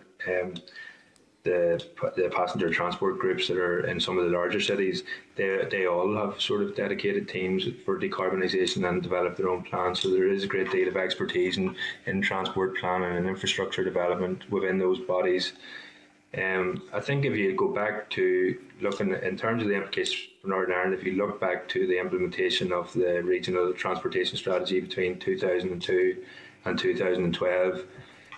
the passenger transport groups that are in some of the larger cities, they all have sort of dedicated teams for decarbonisation and develop their own plans. So there is a great deal of expertise in transport planning and infrastructure development within those bodies. I think if you go back to looking in terms of the implications for Northern Ireland, if you look back to the implementation of the regional transportation strategy between 2002 and 2012,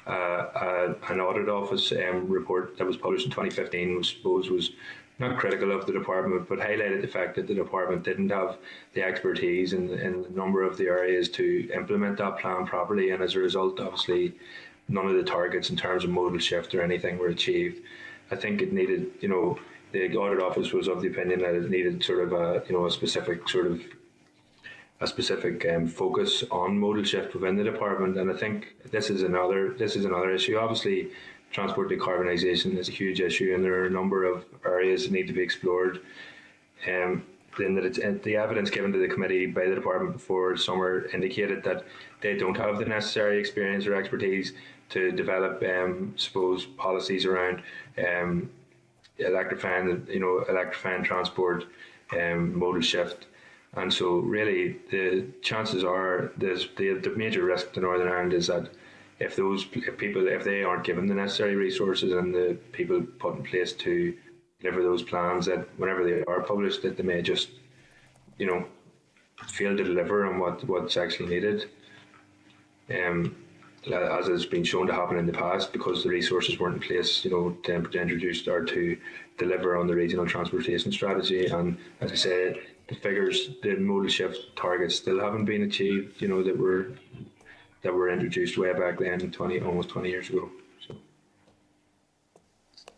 an audit office report that was published in 2015 was not critical of the department, but highlighted the fact that the department didn't have the expertise in a number of the areas to implement that plan properly, and as a result, obviously, none of the targets in terms of modal shift or anything were achieved. I think it needed, the audit office was of the opinion that it needed sort of a specific focus on modal shift within the department, and I think this is another issue. Obviously, transport decarbonisation is a huge issue, and there are a number of areas that need to be explored. The evidence given to the committee by the department before summer indicated that they don't have the necessary experience or expertise to develop, suppose, policies around electrifying transport, modal shift. And so really the chances are the major risk to Northern Ireland is that if they aren't given the necessary resources and the people put in place to deliver those plans, that whenever they are published, that they may just, fail to deliver on what's actually needed. As has been shown to happen in the past, because the resources weren't in place, to introduce or to deliver on the regional transportation strategy. And as I said, the modal shift targets still haven't been achieved, that were introduced way back then, almost 20 years ago.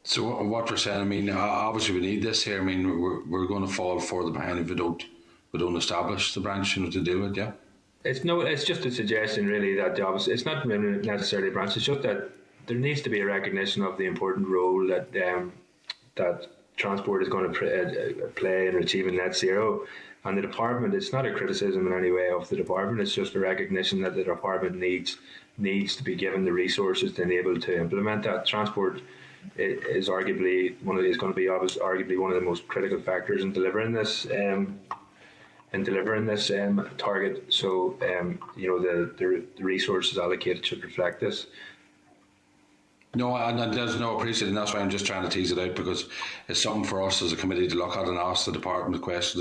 So what we're saying, obviously we need this here. We're going to fall further behind if we don't establish the branch, to deal with. Yeah. It's just a suggestion, really, that obviously it's not necessarily a branch. It's just that there needs to be a recognition of the important role that transport is going to play in achieving net zero. And the department, it's not a criticism in any way of the department. It's just a recognition that the department needs to be given the resources to enable to implement that. Transport is arguably one of the most critical factors in delivering this. Target. So, the resources allocated should reflect this. No, and there's no appreciation. That's why I'm just trying to tease it out, because it's something for us as a committee to look at and ask the department the questions.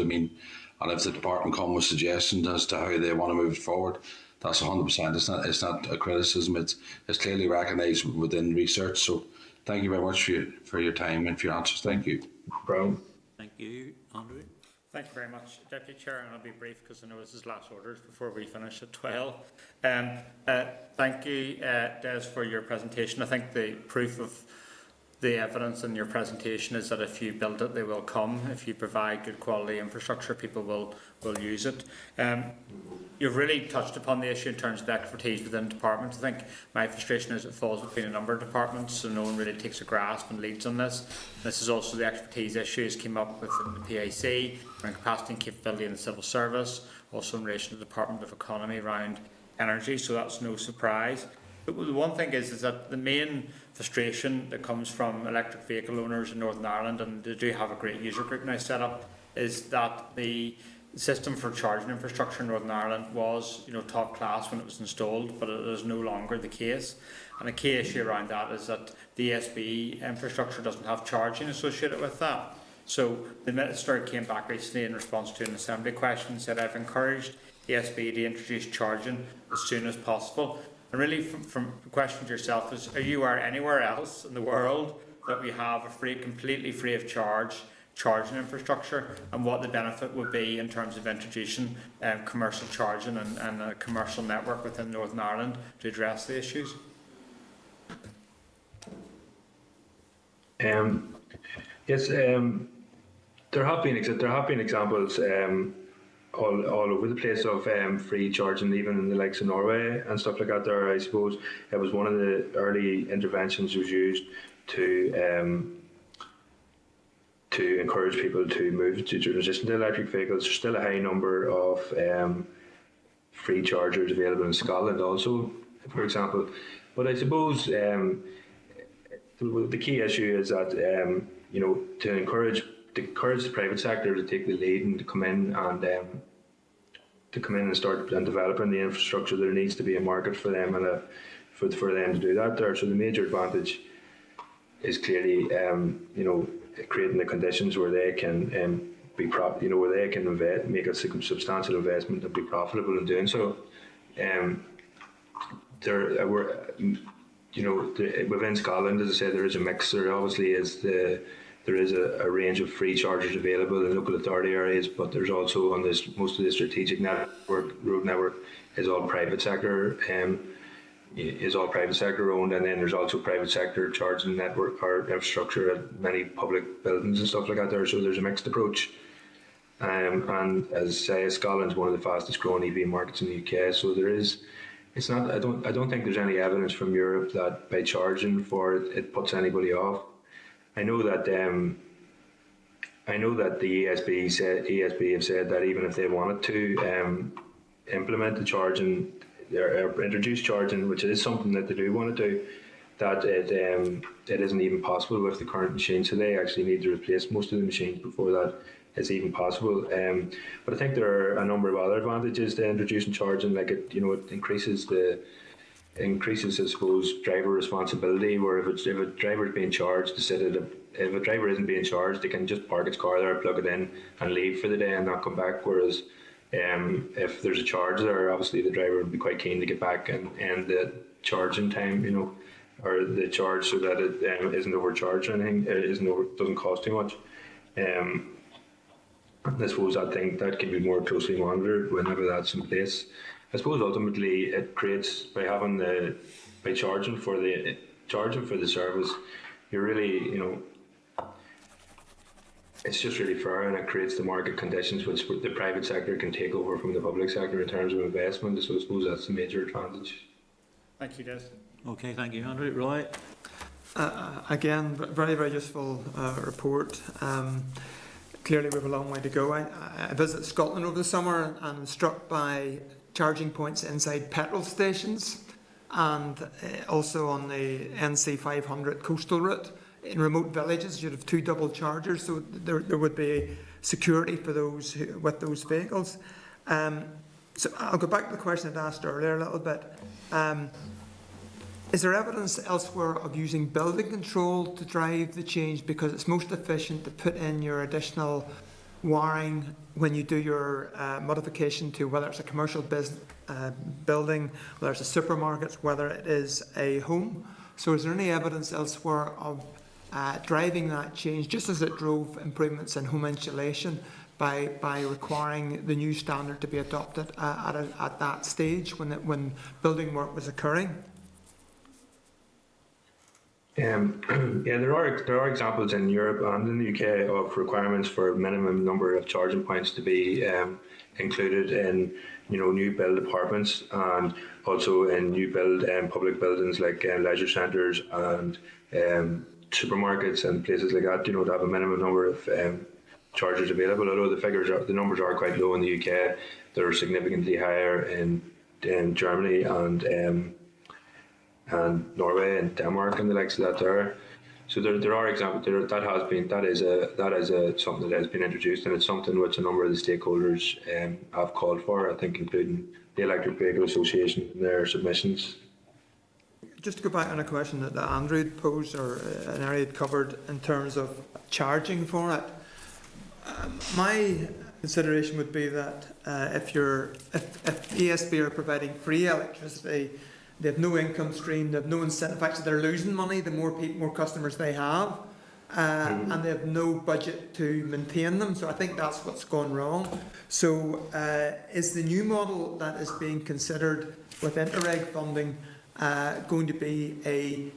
And if the department come with suggestions as to how they want to move it forward, that's 100%. It's not a criticism. It's clearly recognised within research. So, thank you very much for your time and for your answers. Thank you. No problem. Thank you, Andrew. Thank you very much, Deputy Chair, and I'll be brief because I know this is last orders before we finish at 12. Thank you, Des, for your presentation. I think the proof of the evidence in your presentation is that if you build it, they will come. If you provide good quality infrastructure, people will use it. You've really touched upon the issue in terms of expertise within the department. I think my frustration is it falls between a number of departments, so no one really takes a grasp and leads on this. This is also the expertise issues came up within the PAC, around capacity and capability in the civil service, also in relation to the Department of Economy around energy, so that's no surprise. But the one thing is that the main frustration that comes from electric vehicle owners in Northern Ireland, and they do have a great user group now set up, is that the system for charging infrastructure in Northern Ireland was, top class when it was installed, but it is no longer the case. And a key issue around that is that the ESB infrastructure doesn't have charging associated with that. So the Minister came back recently in response to an Assembly question and said, I've encouraged ESB to introduce charging as soon as possible. And really, from the question to yourself is, are you aware anywhere else in the world that we have a completely free of charge charging infrastructure, and what the benefit would be in terms of introducing commercial charging and a commercial network within Northern Ireland to address the issues? Yes, there have been examples all over the place of free charging, even in the likes of Norway and stuff like that. There, I suppose, it was one of the early interventions was used to encourage people to move to transition to electric vehicles. There's still a high number of free chargers available in Scotland also, for example. But I suppose the key issue is that to encourage the private sector to take the lead and to come in and start developing the infrastructure. There needs to be a market for them and for them to do that there. So the major advantage is clearly creating the conditions where they can where they can make a substantial investment and be profitable in doing so. Within Scotland, as I said, there is a mix. There obviously is the there is a range of free chargers available in local authority areas, but there's also on this, most of the strategic network, road network is all private sector, owned, and then there's also private sector charging network or infrastructure at many public buildings and stuff like that there. So there's a mixed approach. And as I say, Scotland's one of the fastest growing EV markets in the UK. So there is, it's not. I don't think there's any evidence from Europe that by charging for it, it puts anybody off. I know that the ESB have said that even if they wanted to implement the charging or introduce charging, which is something that they do want to do, that it isn't even possible with the current machine. So they actually need to replace most of the machines before that is even possible. But I think there are a number of other advantages to introducing charging, like it increases, I suppose, driver responsibility. Where if a driver is being charged, if a driver isn't being charged, they can just park its car there, plug it in, and leave for the day and not come back. Whereas if there's a charge there, obviously the driver would be quite keen to get back and end the charging time, or the charge, so that it isn't overcharged or anything. It doesn't cost too much. I suppose I think that can be more closely monitored whenever that's in place. I suppose ultimately it creates, by charging for the service, you're really, it's just really fair, and it creates the market conditions which the private sector can take over from the public sector in terms of investment. So I suppose that's the major advantage. Thank you, Des. Okay, thank you, Andrew. Roy? Again, very, very useful report. Clearly we have a long way to go. I visited Scotland over the summer and was struck by charging points inside petrol stations, and also on the NC 500 coastal route. In remote villages, you'd have 2 double chargers, so there would be security for those with those vehicles. So I'll go back to the question I'd asked earlier a little bit. Is there evidence elsewhere of using building control to drive the change, because it's most efficient to put in your additional wiring when you do your modification to whether it's a commercial building, whether it's a supermarket, whether it is a home? So is there any evidence elsewhere of driving that change, just as it drove improvements in home insulation by requiring the new standard to be adopted at that stage when building work was occurring? Yeah, there are examples in Europe and in the UK of requirements for a minimum number of charging points to be included in new build apartments, and also in new build public buildings like leisure centres and supermarkets and places like that. To have a minimum number of chargers available. Although the numbers are quite low in the UK, they're significantly higher in Germany and Norway and Denmark and the likes of that there. So there are examples that is something that has been introduced, and it's something which a number of the stakeholders have called for, I think, including the Electric Vehicle Association in their submissions. Just to go back on a question that Andrew had posed, or an area he'd covered in terms of charging for it. My consideration would be that if ESB are providing free electricity, they have no income stream, they have no incentive. Actually, they're losing money the more customers they have, and they have no budget to maintain them. So I think that's what's gone wrong. So is the new model that is being considered with Interreg funding going to be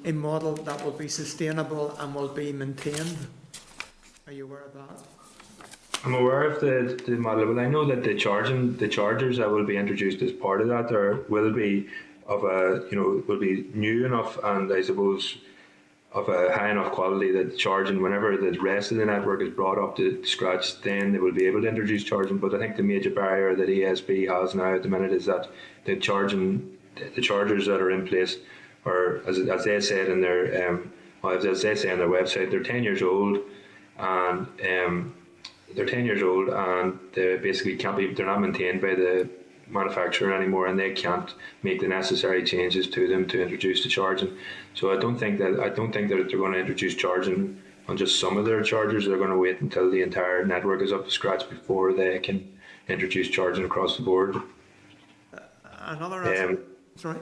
a model that will be sustainable and will be maintained? Are you aware of that? I'm aware of the model, but I know that the chargers that will be introduced as part of that will be will be new enough, and I suppose of a high enough quality that charging, whenever the rest of the network is brought up to scratch, then they will be able to introduce charging. But I think the major barrier that ESB has now at the minute is that the chargers that are in place, or as they said in their as they say on their website, they're 10 years old, and they basically they're not maintained by the manufacturer anymore, and they can't make the necessary changes to them to introduce the charging. So I don't think that they're going to introduce charging on just some of their chargers. They're going to wait until the entire network is up to scratch before they can introduce charging across the board. Another aspect, sorry.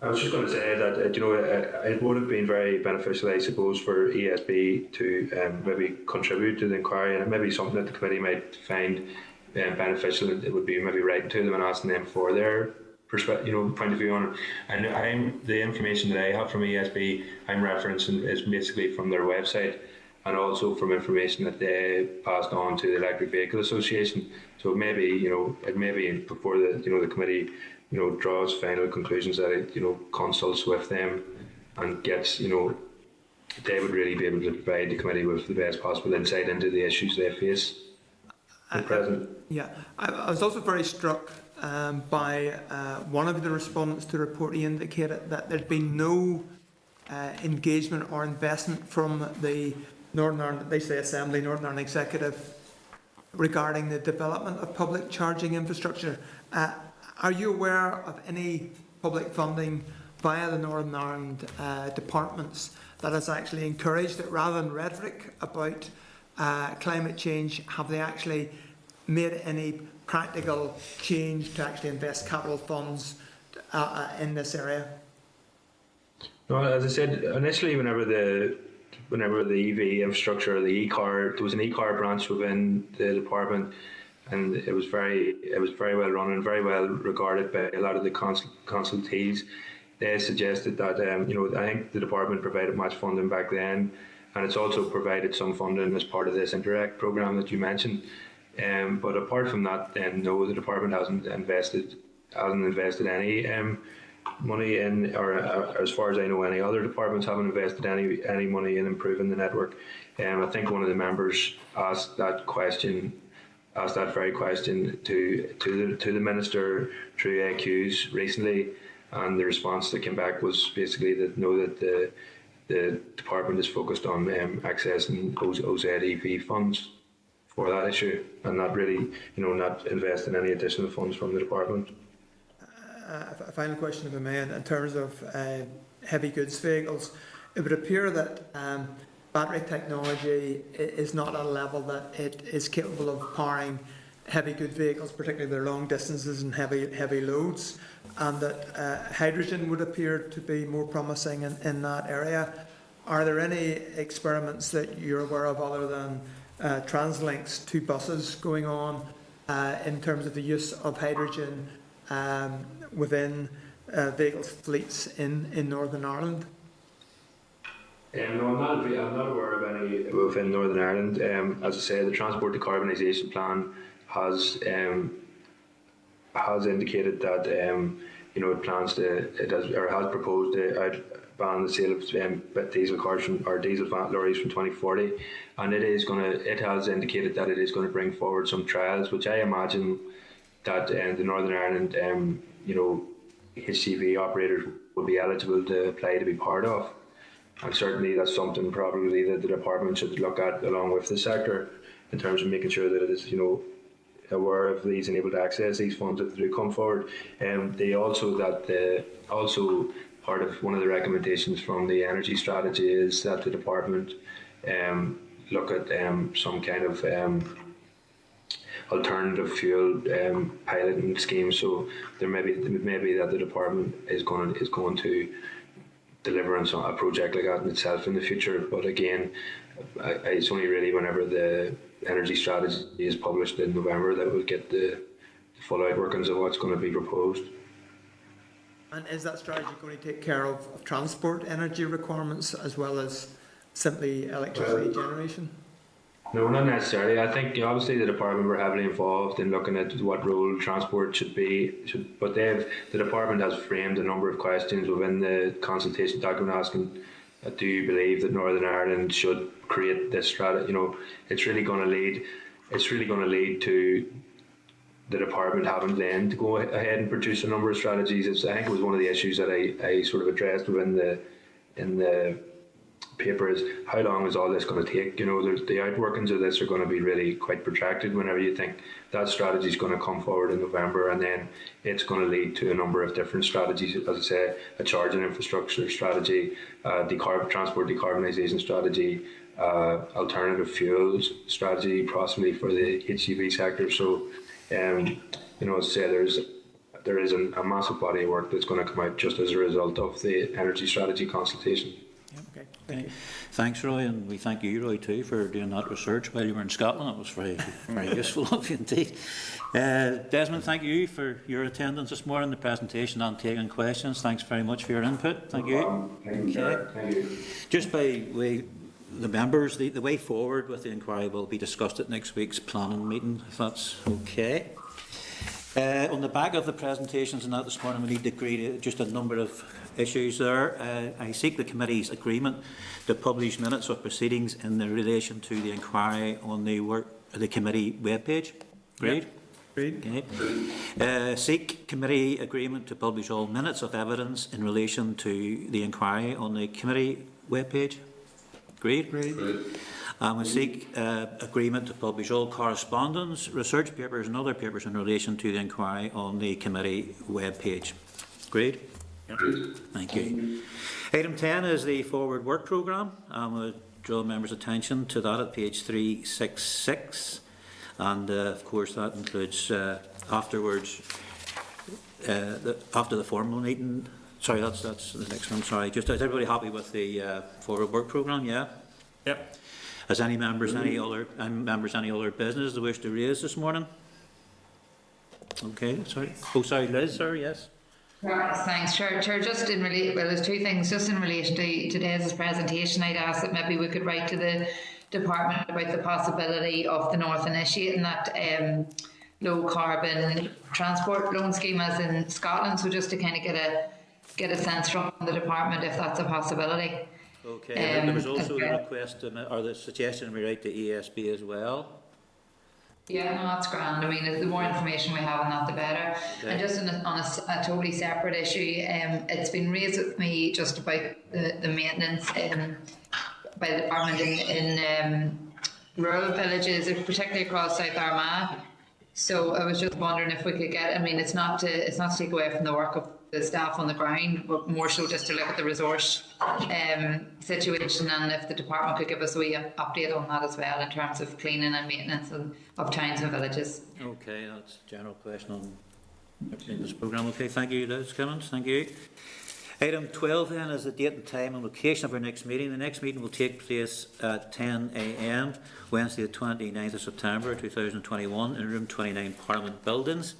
I was just going to say that it would have been very beneficial, I suppose, for ESB to maybe contribute to the inquiry, and maybe something that the committee might find beneficial. It would be maybe writing to them and asking them for their perspective, point of view on it. And the information that I have from ESB, I'm referencing is basically from their website, and also from information that they passed on to the Electric Vehicle Association. So maybe it may be before the committee draws final conclusions that it consults with them and gets they would really be able to provide the committee with the best possible insight into the issues they face at present. Yeah, I was also very struck by one of the respondents to the report. He indicated that there'd been no engagement or investment from the Northern Ireland, they say Assembly, Northern Ireland Executive, regarding the development of public charging infrastructure. Are you aware of any public funding via the Northern Ireland departments that has actually encouraged it, rather than rhetoric about climate change? Have they actually made any practical change to actually invest capital funds in this area? No, as I said initially, whenever the EV infrastructure, the e-car, there was an e-car branch within the department, and it was very well run and very well regarded by a lot of the consultees. They suggested that I think the department provided much funding back then, and it's also provided some funding as part of this Interact program that you mentioned. But apart from that, then no, the department hasn't invested any money in, or as far as I know, any other departments haven't invested any money in improving the network. I think one of the members asked that very question to the minister through AQs recently, and the response that came back was basically that no, that the department is focused on accessing OZEV funds for that issue, and not really, not investing any additional funds from the department. A final question, if I may, in terms of heavy goods vehicles. It would appear that battery technology is not at a level that it is capable of powering heavy goods vehicles, particularly their long distances and heavy loads, and that hydrogen would appear to be more promising in that area. Are there any experiments that you're aware of other than translinks to buses going on in terms of the use of hydrogen within vehicle fleets in Northern Ireland? No, I'm not aware of any within Northern Ireland. As I say, the Transport Decarbonisation Plan has indicated that it has proposed to ban the sale of diesel cars or diesel lorries from 2040, and it has indicated that it is going to bring forward some trials, which I imagine that the Northern Ireland HGV operators will be eligible to apply to be part of. And certainly that's something probably that the department should look at along with the sector in terms of making sure that it is, aware of these and able to access these funds if they do come forward. Also part of one of the recommendations from the energy strategy is that the department look at some kind of alternative fuel piloting scheme. So there may be that the department is going to deliver on a project like that in itself in the future. But again, it's only really whenever the energy strategy is published in November that we'll get the full outworkings of what's going to be proposed. And is that strategy going to take care of transport energy requirements as well as simply electricity generation? No, not necessarily. I think obviously the department were heavily involved in looking at what role transport should be, but the department has framed a number of questions within the consultation document asking, do you believe that Northern Ireland should create this strategy? It's really going to lead to the department having then to go ahead and produce a number of strategies. I think it was one of the issues that I sort of addressed within the paper is how long is all this going to take? The outworkings of this are going to be really quite protracted whenever you think that strategy is going to come forward in November, and then it's going to lead to a number of different strategies, as I say, a charging infrastructure strategy, transport decarbonisation strategy, alternative fuels strategy, possibly for the HGV sector. So, as I say, there is a massive body of work that's going to come out just as a result of the energy strategy consultation. Okay. Okay. Thanks, Roy, and we thank you, Roy, too, for doing that research while you were in Scotland. It was very useful of you indeed. Desmond, thank you for your attendance this morning, the presentation and taking questions. Thanks very much for your input. Thank you. Thank you, Chair. Thank you. Just by way, the members, the way forward with the inquiry will be discussed at next week's planning meeting, if that's okay. On the back of the presentations and that this morning, we need to agree to just a number of issues there. I seek the committee's agreement to publish minutes of proceedings in relation to the inquiry on the committee webpage. Agreed? Agreed. Okay. Seek committee agreement to publish all minutes of evidence in relation to the inquiry on the committee webpage. Agreed? Agreed. We seek agreement to publish all correspondence, research papers and other papers in relation to the inquiry on the committee webpage. Agreed? Yep. Thank you. Item 10 is the forward work programme. We'll draw members' attention to that at page 366. And of course that includes afterwards, after the formal meeting. Sorry, that's the next one. Sorry, just is everybody happy with the forward work programme? Yeah. Yep. Has any members any other business they wish to raise this morning? Okay, sorry. Oh, sorry, Liz, sir. Yes. Thanks, Chair. Just in relation, well, there's two things. Just in relation to today's presentation, I'd ask that maybe we could write to the department about the possibility of the North initiating that low carbon transport loan scheme as in Scotland. So just to kind of get a sense from the department if that's a possibility. Okay. There was also the request or the suggestion we write to ESB as well. Yeah, no, that's grand. I mean, the more information we have on that, the better. Okay. And just on a totally separate issue, it's been raised with me just about the maintenance by the department in rural villages, particularly across South Armagh. So I was just wondering if we could get. I mean, it's not to take away from the work of the staff on the ground, but more so just to look at the resource situation, and if the department could give us a wee update on that as well in terms of cleaning and maintenance of towns and villages. Okay, that's a general question on this programme. Okay, thank you, Liz Cummins. Thank you. Item 12 then is the date and time and location of our next meeting. The next meeting will take place at 10 a.m. Wednesday the 29th of September 2021 in room 29 Parliament Buildings.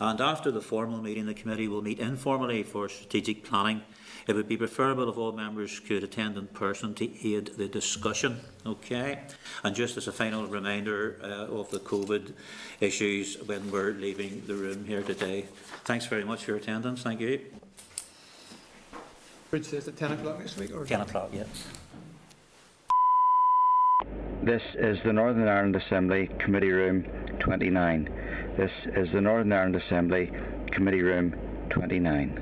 And after the formal meeting, the committee will meet informally for strategic planning. It would be preferable if all members could attend in person to aid the discussion. Okay. And just as a final reminder of the COVID issues when we're leaving the room here today. Thanks very much for your attendance. Thank you. Bridge says at 10 o'clock next week? Or 10 o'clock, yes. This is the Northern Ireland Assembly Committee Room 29. This is the Northern Ireland Assembly Committee Room 29.